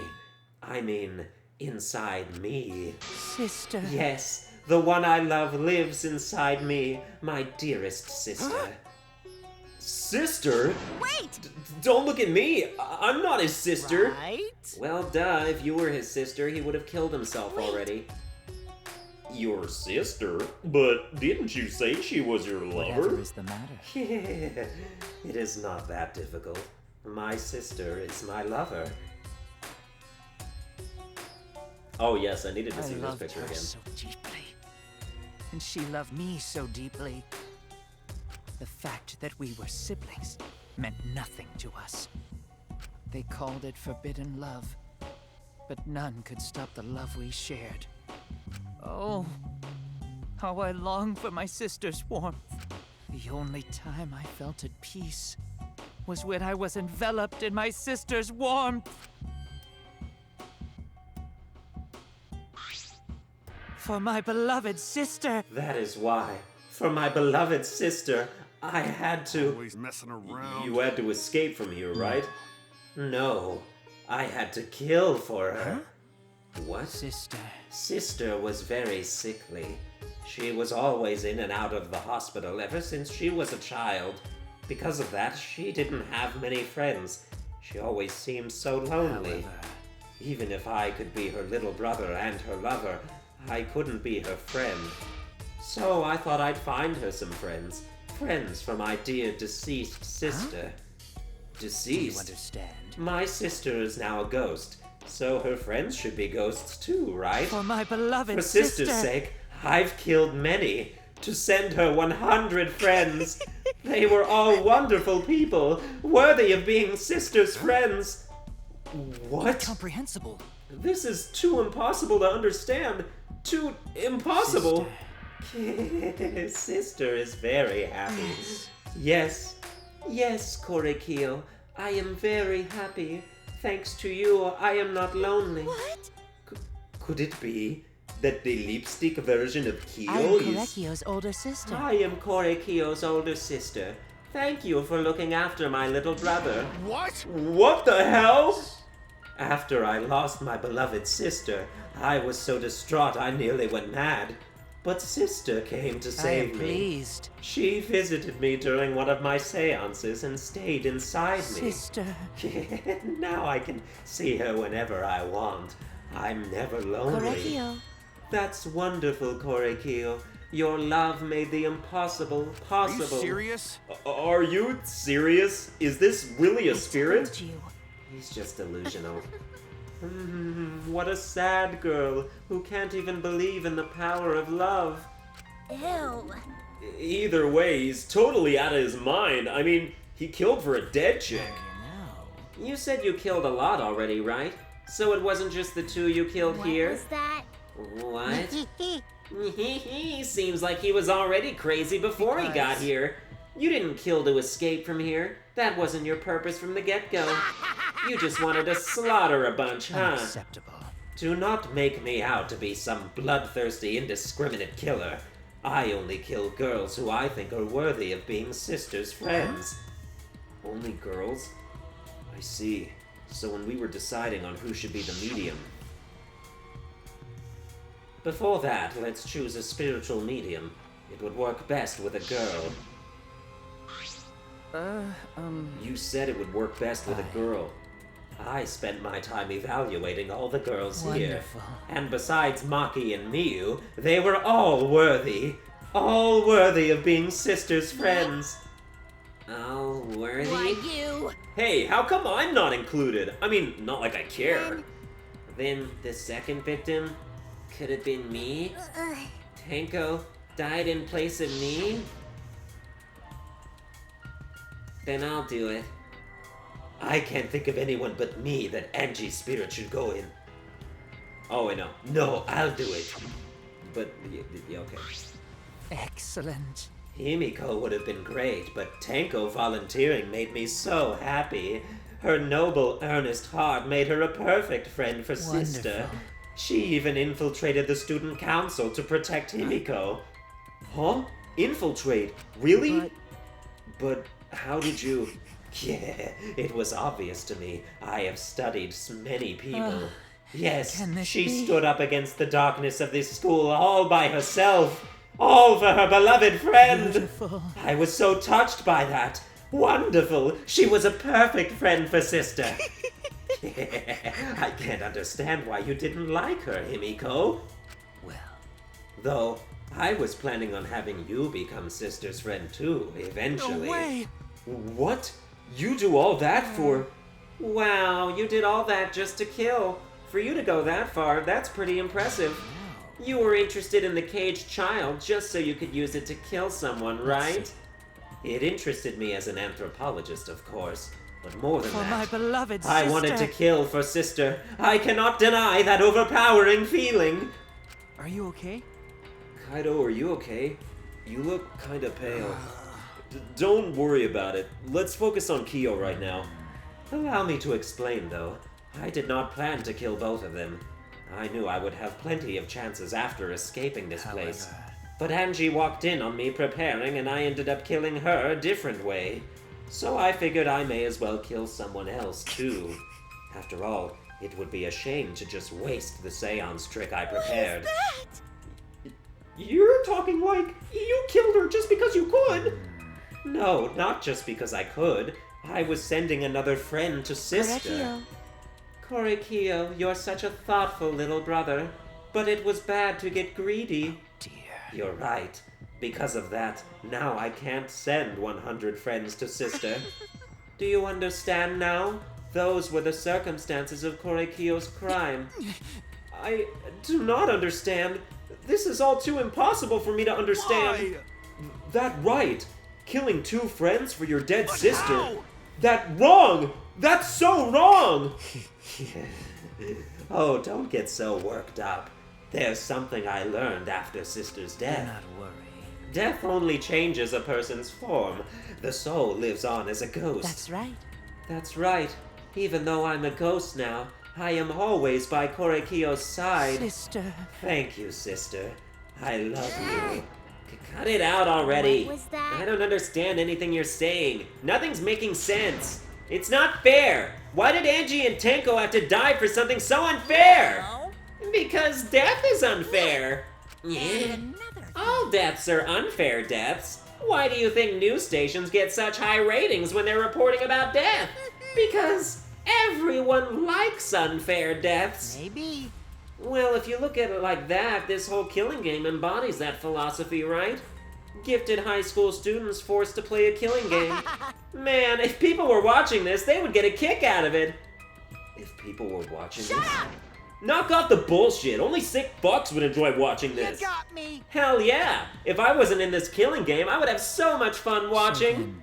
I mean inside me. Sister. Yes, the one I love lives inside me, my dearest sister. Sister? Wait! Don't look at me! I'm not his sister! Right? Well, duh, if you were his sister, he would have killed himself already. Your sister? But didn't you say she was your Whatever lover? is the matter? Yeah, it is not that difficult. My sister is my lover. Oh yes, I needed to I see this loved picture her again. so deeply, and she loved me so deeply. The fact that we were siblings meant nothing to us. They called it forbidden love, but none could stop the love we shared. Oh, how I long for my sister's warmth. The only time I felt at peace was when I was enveloped in my sister's warmth. For my beloved sister. That is why, for my beloved sister, I had to... Always messing around. You had to escape from here, right? No, I had to kill for her. What? Sister. Sister was very sickly. She was always in and out of the hospital ever since she was a child. Because of that, she didn't have many friends. She always seemed so lonely. However, Even if I could be her little brother and her lover, I couldn't be her friend. So I thought I'd find her some friends. Friends for my dear deceased sister. do you Deceased? understand? My sister is now a ghost, so her friends should be ghosts too, right? For my beloved For sister. sister's sake, I've killed many to send her 100 friends. They were all wonderful people, worthy of being sister's friends. What? Incomprehensible. This is too impossible to understand. Too impossible. Sister is very happy. Yes, Yes, Korekiyo, I am very happy. Thanks to you, I am not lonely. What? Could it be that the lipstick version of Kiyo I am is... Korekio's older sister. I am Korekiyo's older sister. Thank you for looking after my little brother. What? What the hell? After I lost my beloved sister, I was so distraught I nearly went mad. But Sister came to I am save me. pleased. She visited me during one of my seances and stayed inside me. Sister. Now I can see her whenever I want. I'm never lonely. Korekio. That's wonderful, Korekiyo. Your love made the impossible Are you possible. serious? Are you serious? Is this really a spirit? Told you. He's just delusional. What a sad girl who can't even believe in the power of love. Ew. Either way, he's totally out of his mind. I mean, he killed for a dead chick. You said you killed a lot already, right? So it wasn't just the two you killed What here? was that? What? Seems like he was already crazy before he got here. You didn't kill to escape from here. That wasn't your purpose from the get-go. You just wanted to slaughter a bunch, huh? Unacceptable. Do not make me out to be some bloodthirsty, indiscriminate killer. I only kill girls who I think are worthy of being sisters' friends. Only girls? I see. So when we were deciding on who should be the medium... Before that, let's choose a spiritual medium. It would work best with a girl. You said it would work best with a girl. I spent my time evaluating all the girls here. Wonderful. And besides Maki and Miyu, they were all worthy. All worthy of being sisters' friends. All worthy? Why you? Hey, how come I'm not included? I mean, not like I care. Then the second victim? Could have been me? Tenko died in place of me? Then I'll do it. I can't think of anyone but me that Angie's spirit should go in. Oh, I know. No, I'll do it. But, okay. Excellent. Himiko would have been great, but Tenko volunteering made me so happy. Her noble, earnest heart made her a perfect friend for Sister. Wonderful. She even infiltrated the student council to protect Himiko. Huh? Infiltrate? Really? But how did you... Yeah, it was obvious to me. I have studied many people. Yes, Can this she be? stood up against the darkness of this school all by herself. All for her beloved friend. Beautiful. I was so touched by that. Wonderful. She was a perfect friend for Sister. I can't understand why you didn't like her, Himiko. Well, Though, I was planning on having you become Sister's friend too, eventually. No way! What? You do all that for... Wow, you did all that just to kill. For you to go that far, that's pretty impressive. You were interested in the caged child just so you could use it to kill someone, right? It interested me as an anthropologist, of course. But more than for that, my beloved sister. I wanted to kill for Sister. I cannot deny that overpowering feeling. Are you okay? Kaido, are you okay? You look kinda pale. Don't worry about it. Let's focus on Kiyo right now. Allow me to explain, though. I did not plan to kill both of them. I knew I would have plenty of chances after escaping this place. But Angie walked in on me preparing, and I ended up killing her a different way. So I figured I may as well kill someone else, too. After all, it would be a shame to just waste the seance trick I prepared. What is that? You're talking like you killed her just because you could. No, not just because I could. I was sending another friend to Sister. Korekiyo, you're such a thoughtful little brother. But it was bad to get greedy. Dear. You're right. Because of that, now I can't send 100 friends to Sister. Do you understand now? Those were the circumstances of Korekiyo's crime. I do not understand. This is all too impossible for me to understand. That right. Killing 2 friends for your dead sister. How? That wrong! That's so wrong! Oh, don't get so worked up. There's something I learned after Sister's Do death. not worry. Death only changes a person's form. The soul lives on as a ghost. That's right. That's right. Even though I'm a ghost now, I am always by Korekiyo's side. Sister. Thank you, sister. I love you. Cut it out already. What was that? I don't understand anything you're saying. Nothing's making sense. It's not fair. Why did Angie and Tenko have to die for something so unfair? No. Because death is unfair. And Yeah. another. All deaths are unfair deaths. Why do you think news stations get such high ratings when they're reporting about death? Because everyone likes unfair deaths. Maybe. Well, if you look at it like that, this whole killing game embodies that philosophy, right? Gifted high school students forced to play a killing game. Man, if people were watching this, they would get a kick out of it. If people were watching this? Knock off the bullshit. Only sick fucks would enjoy watching this. You got me. Hell yeah! If I wasn't in this killing game, I would have so much fun watching.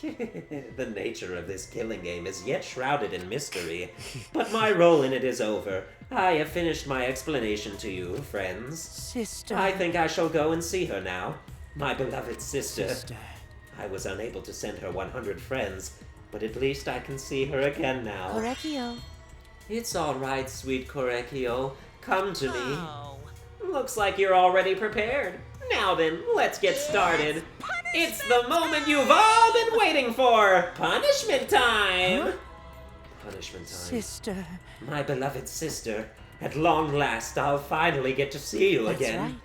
The nature of this killing game is yet shrouded in mystery, but my role in it is over. I have finished my explanation to you, friends. Sister. I think I shall go and see her now. My beloved sister. Sister. I was unable to send her 100 friends, but at least I can see her again now. Korekiyo. It's all right, sweet Korekiyo. Come to me. Oh. Looks like you're already prepared. Now then, let's get started. It's the moment you've all been waiting for! Punishment time! Punishment time. Sister. My beloved sister, at long last I'll finally get to see you That's again. right.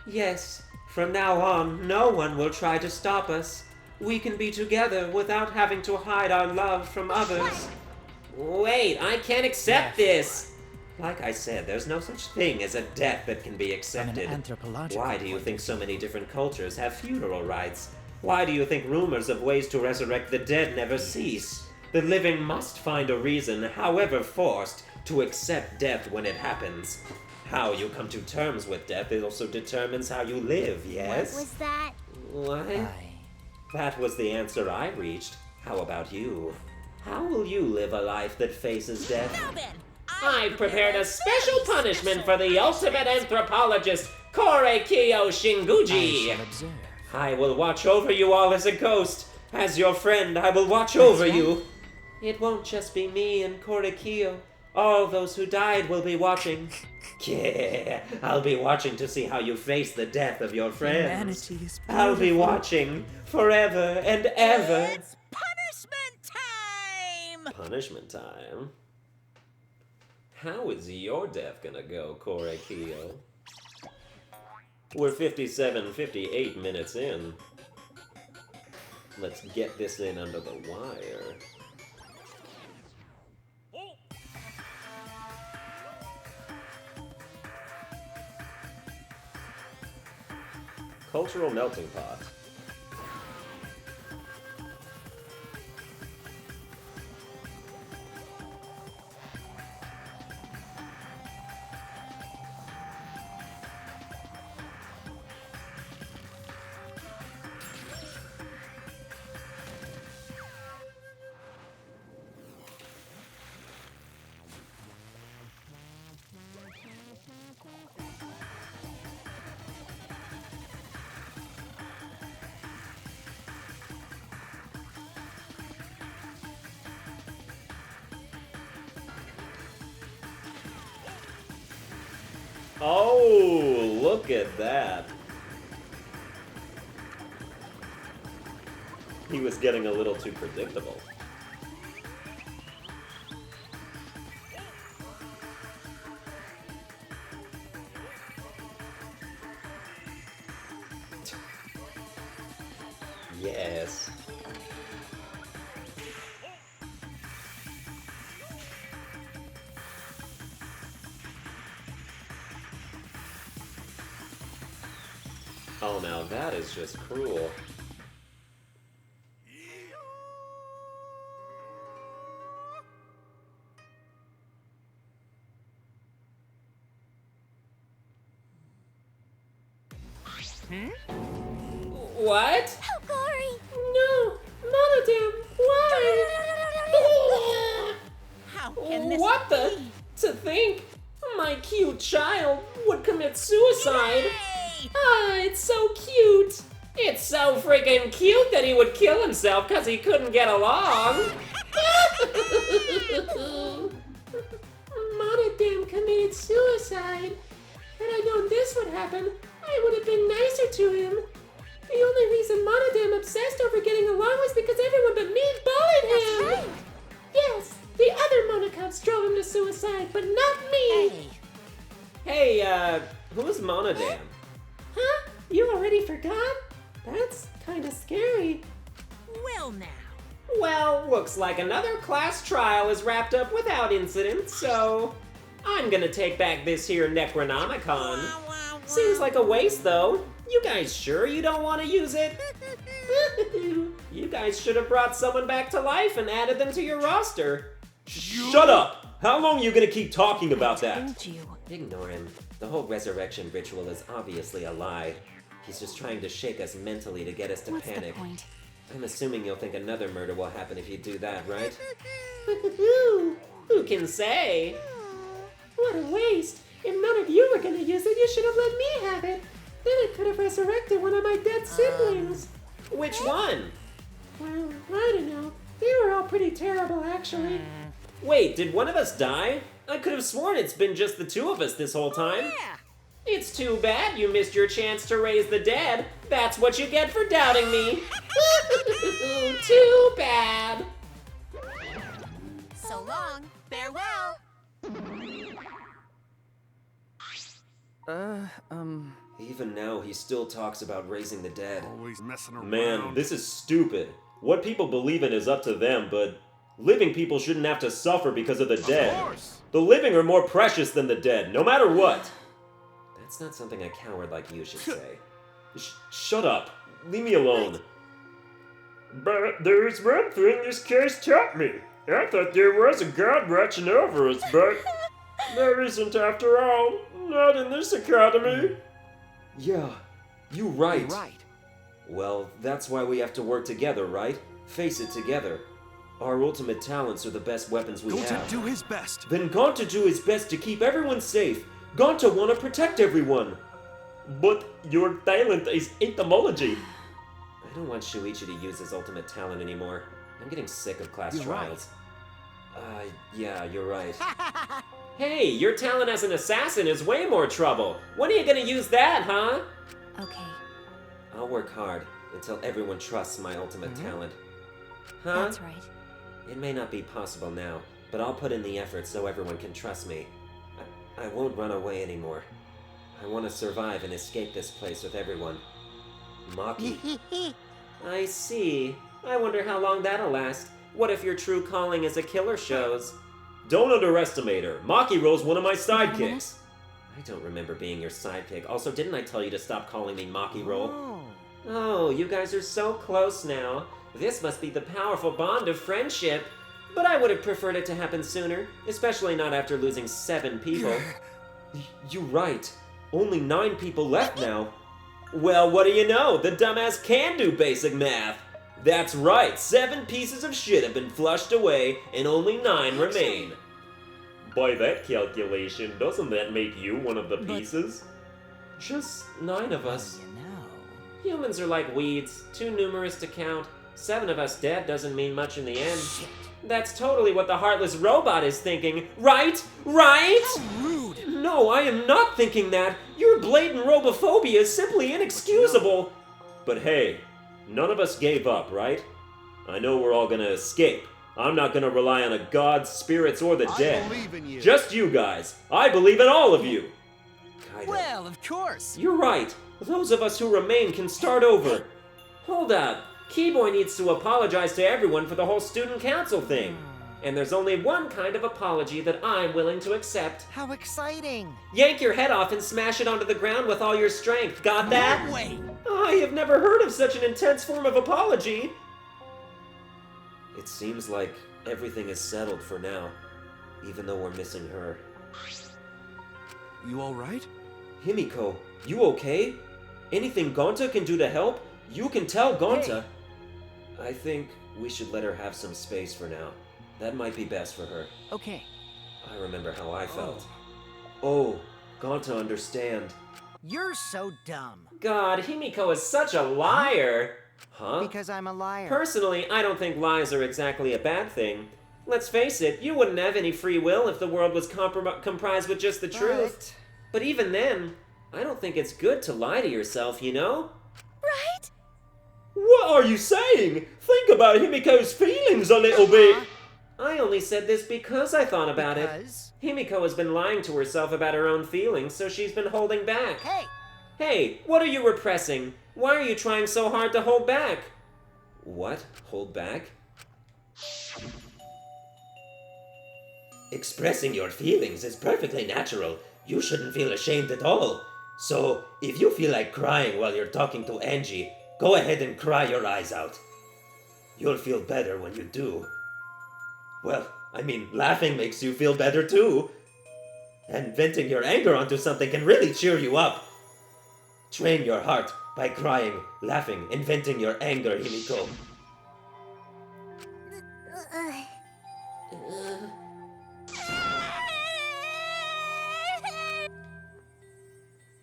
Yes, from now on, no one will try to stop us. We can be together without having to hide our love from others. Wait, I can't accept this! Like I said, there's no such thing as a death that can be accepted. anthropological Why do you point think of so many different cultures have funeral rites? Why do you think rumors of ways to resurrect the dead never cease? The living must find a reason, however forced, to accept death when it happens. How you come to terms with death also determines how you live, yes? What was that? What? That was the answer I reached. How about you? How will you live a life that faces death? Now then, I've prepared a special punishment for the ultimate anthropologist, Korekiyo I Shinguji. shall observe. I will watch over you all as a ghost. As your friend, I will watch over right. you. It won't just be me and Korekiyo. All those who died will be watching. Yeah, I'll be watching to see how you face the death of your friends. Humanity is I'll be beautiful. watching forever and ever. it's punishment time! Punishment time? How is your death gonna go, Korekiyo? We're 58 minutes in. Let's get this in under the wire. Cultural melting pot. Oh, look at that. He was getting a little too predictable. Yes. Oh, now that is just cruel. What? Cory! No, Monodam, why? How can this What the? be? To think my cute child would commit suicide. Yay! Ah, it's so cute. It's so freaking cute that he would kill himself because he couldn't get along. Monodam committed suicide. Had I known this would happen, I would have been nicer to him. The only reason Monodam obsessed over getting along was because everyone but me bullied him. That's right. Yes, the other Monocubs drove him to suicide, but not me. Hey, who's Monodam? Huh? You already forgot? That's kinda scary. Well now. Well, looks like another class trial is wrapped up without incident, so I'm gonna take back this here Necronomicon. Seems like a waste, though. You guys sure you don't want to use it? You guys should have brought someone back to life and added them to your roster. Shut up! How long are you gonna keep talking about that? Told you. Ignore him. The whole resurrection ritual is obviously a lie. He's just trying to shake us mentally to get us to What's panic. the point? I'm assuming you'll think another murder will happen if you do that, right? Who can say? What a waste. If none of you were gonna use it, you should have let me have it. Then I could have resurrected one of my dead siblings. Which one? Well, I don't know. They were all pretty terrible, actually. Wait, did one of us die? I could have sworn it's been just the two of us this whole time. Yeah. It's too bad you missed your chance to raise the dead. That's what you get for doubting me. Too bad. So long. Farewell. Even now, he still talks about raising the dead. Always messing around. Man, this is stupid. What people believe in is up to them, but living people shouldn't have to suffer because of the dead. course. The living are more precious than the dead, no matter what. That's not something a coward like you should say. Shut up. Leave me alone. But there's one thing this case taught me. I thought there was a god watching over us, but there isn't after all. Not in this academy. Yeah, you right. Right. Well, that's why we have to work together, right? Face it together. Our ultimate talents are the best weapons we Go to have. do his best. Then Gonta do his best to keep everyone safe. Gonta want to protect everyone. But your talent is entomology. I don't want Shuichi to use his ultimate talent anymore. I'm getting sick of class You're trials. Yeah, you're right. Hey, your talent as an assassin is way more trouble. When are you gonna use that, huh? Okay, I'll work hard until everyone trusts my ultimate talent. Huh? that's right. It may not be possible now, but I'll put in the effort so everyone can trust me. I won't run away anymore. I want to survive and escape this place with everyone. Maki. I see. I wonder how long that'll last. What if your true calling is a killer shows? Don't underestimate her. Maki Ro's one of my sidekicks. I don't remember being your sidekick. Also, didn't I tell you to stop calling me Maki Ro? Oh, you guys are so close now. This must be the powerful bond of friendship. But I would have preferred it to happen sooner, especially not after losing 7 people. You're right. Only 9 people left now. Well, what do you know? The dumbass can do basic math. That's right, 7 pieces of shit have been flushed away, and only 9 remain. By that calculation, doesn't that make you one of the pieces? Just 9 of us. You know. Humans are like weeds, too numerous to count. 7 of us dead doesn't mean much in the end. That's totally what the heartless robot is thinking, right? Right? How rude. No, I am not thinking that. Your blatant robophobia is simply inexcusable. But hey, none of us gave up, right? I know we're all gonna escape. I'm not gonna rely on a god, spirits, or the I dead. believe in you. Just you guys. I believe in all of you. Kaido. Well, of course. You're right. Those of us who remain can start over. Hold up. Keyboy needs to apologize to everyone for the whole student council thing. And there's only one kind of apology that I'm willing to accept. How exciting! Yank your head off and smash it onto the ground with all your strength. Got that? No way. I have never heard of such an intense form of apology. It seems like everything is settled for now, even though we're missing her. You alright? Himiko, you okay? Anything Gonta can do to help? You can tell Gonta. I think we should let her have some space for now. That might be best for her. Okay. I remember how I felt. Oh, Gonta understand. You're so dumb. God, Himiko is such a liar! Huh? Because I'm a liar. Personally, I don't think lies are exactly a bad thing. Let's face it, you wouldn't have any free will if the world was comprised with just the truth. But even then, I don't think it's good to lie to yourself, you know? Right? What are you saying? Think about Himiko's feelings a little bit. I only said this because I thought about Because? it. Himiko has been lying to herself about her own feelings, so she's been holding back. Hey! Hey, what are you repressing? Why are you trying so hard to hold back? What? Hold back? Expressing your feelings is perfectly natural. You shouldn't feel ashamed at all. So, if you feel like crying while you're talking to Angie, go ahead and cry your eyes out. You'll feel better when you do. Well, I mean, laughing makes you feel better too. And venting your anger onto something can really cheer you up. Train your heart by crying, laughing, and venting your anger, Himiko.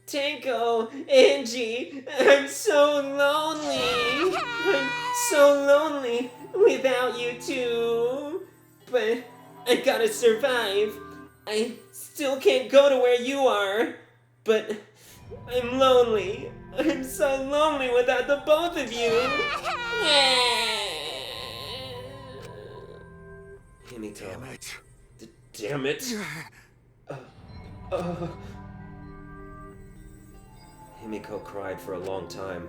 Tanko, Angie, I'm so lonely. I'm so lonely without you two. But I gotta survive. I still can't go to where you are. But I'm lonely. I'm so lonely without the both of you. Himiko. Damn it. Damn it. Himiko cried for a long time.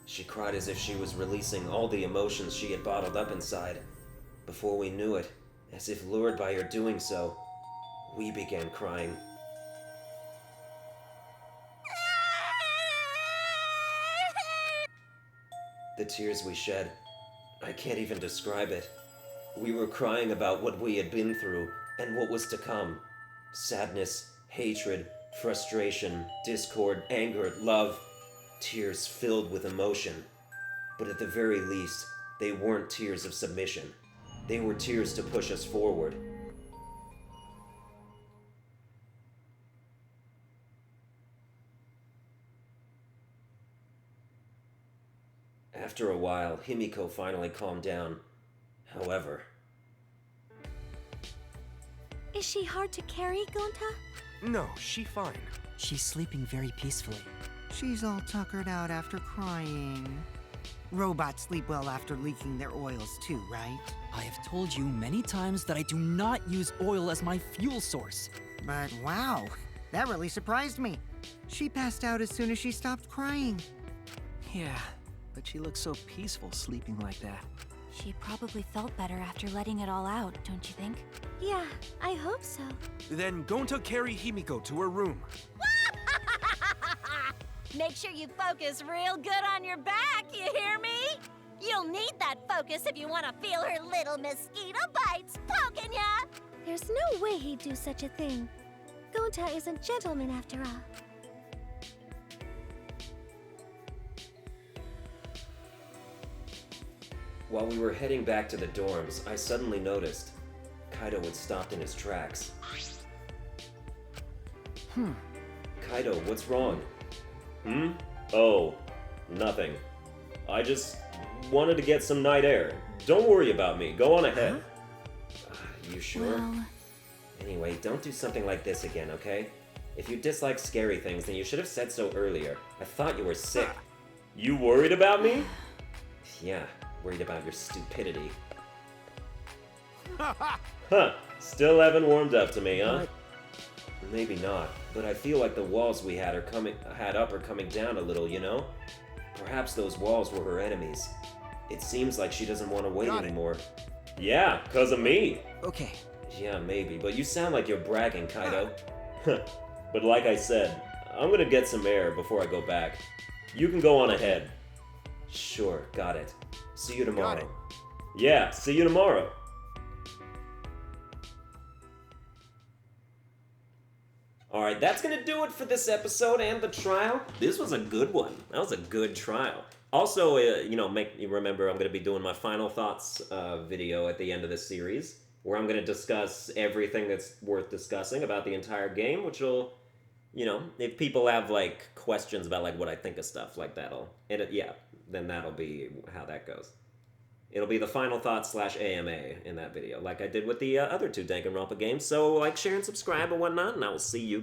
She cried as if she was releasing all the emotions she had bottled up inside. Before we knew it, as if lured by her doing so, we began crying. The tears we shed, I can't even describe it. We were crying about what we had been through and what was to come. Sadness, hatred, frustration, discord, anger, love, tears filled with emotion. But at the very least, they weren't tears of submission. They were tears to push us forward. After a while, Himiko finally calmed down. However... Is she hard to carry, Gonta? No, she fine. She's sleeping very peacefully. She's all tuckered out after crying. Robots sleep well after leaking their oils too, right? I have told you many times that I do not use oil as my fuel source. But wow, that really surprised me. She passed out as soon as she stopped crying. Yeah, but she looks so peaceful sleeping like that. She probably felt better after letting it all out, don't you think? Yeah, I hope so. Then Gonta carry Himiko to her room. Make sure you focus real good on your back, you hear me? You'll need that focus if you want to feel her little mosquito bites poking ya! There's no way he'd do such a thing. Gonta is a gentleman after all. While we were heading back to the dorms, I suddenly noticed Kaido had stopped in his tracks. Kaido, what's wrong? Oh, nothing. I just wanted to get some night air. Don't worry about me. Go on ahead. You sure? Well... Anyway, don't do something like this again, okay? If you dislike scary things, then you should have said so earlier. I thought you were sick. You worried about me? Yeah, worried about your stupidity. Huh. Still haven't warmed up to me, huh? Maybe not, but I feel like the walls we had up are coming down a little, you know? Perhaps those walls were her enemies. It seems like she doesn't want to wait anymore. Yeah, 'cause of me. Okay. Yeah, maybe, but you sound like you're bragging, Kaido. But like I said, I'm gonna get some air before I go back. You can go on ahead. Sure, got it. See you tomorrow. Yeah, see you tomorrow. Alright, that's gonna do it for this episode and the trial. This was a good one. That was a good trial. Also, make you remember I'm gonna be doing my final thoughts video at the end of this series, where I'm gonna discuss everything that's worth discussing about the entire game, which will you know, if people have, like, questions about, like, what I think of stuff, like, then that'll be how that goes. It'll be the final thoughts / AMA in that video, like I did with the other 2 Danganronpa games. So, like, share, and subscribe, and whatnot, and I will see you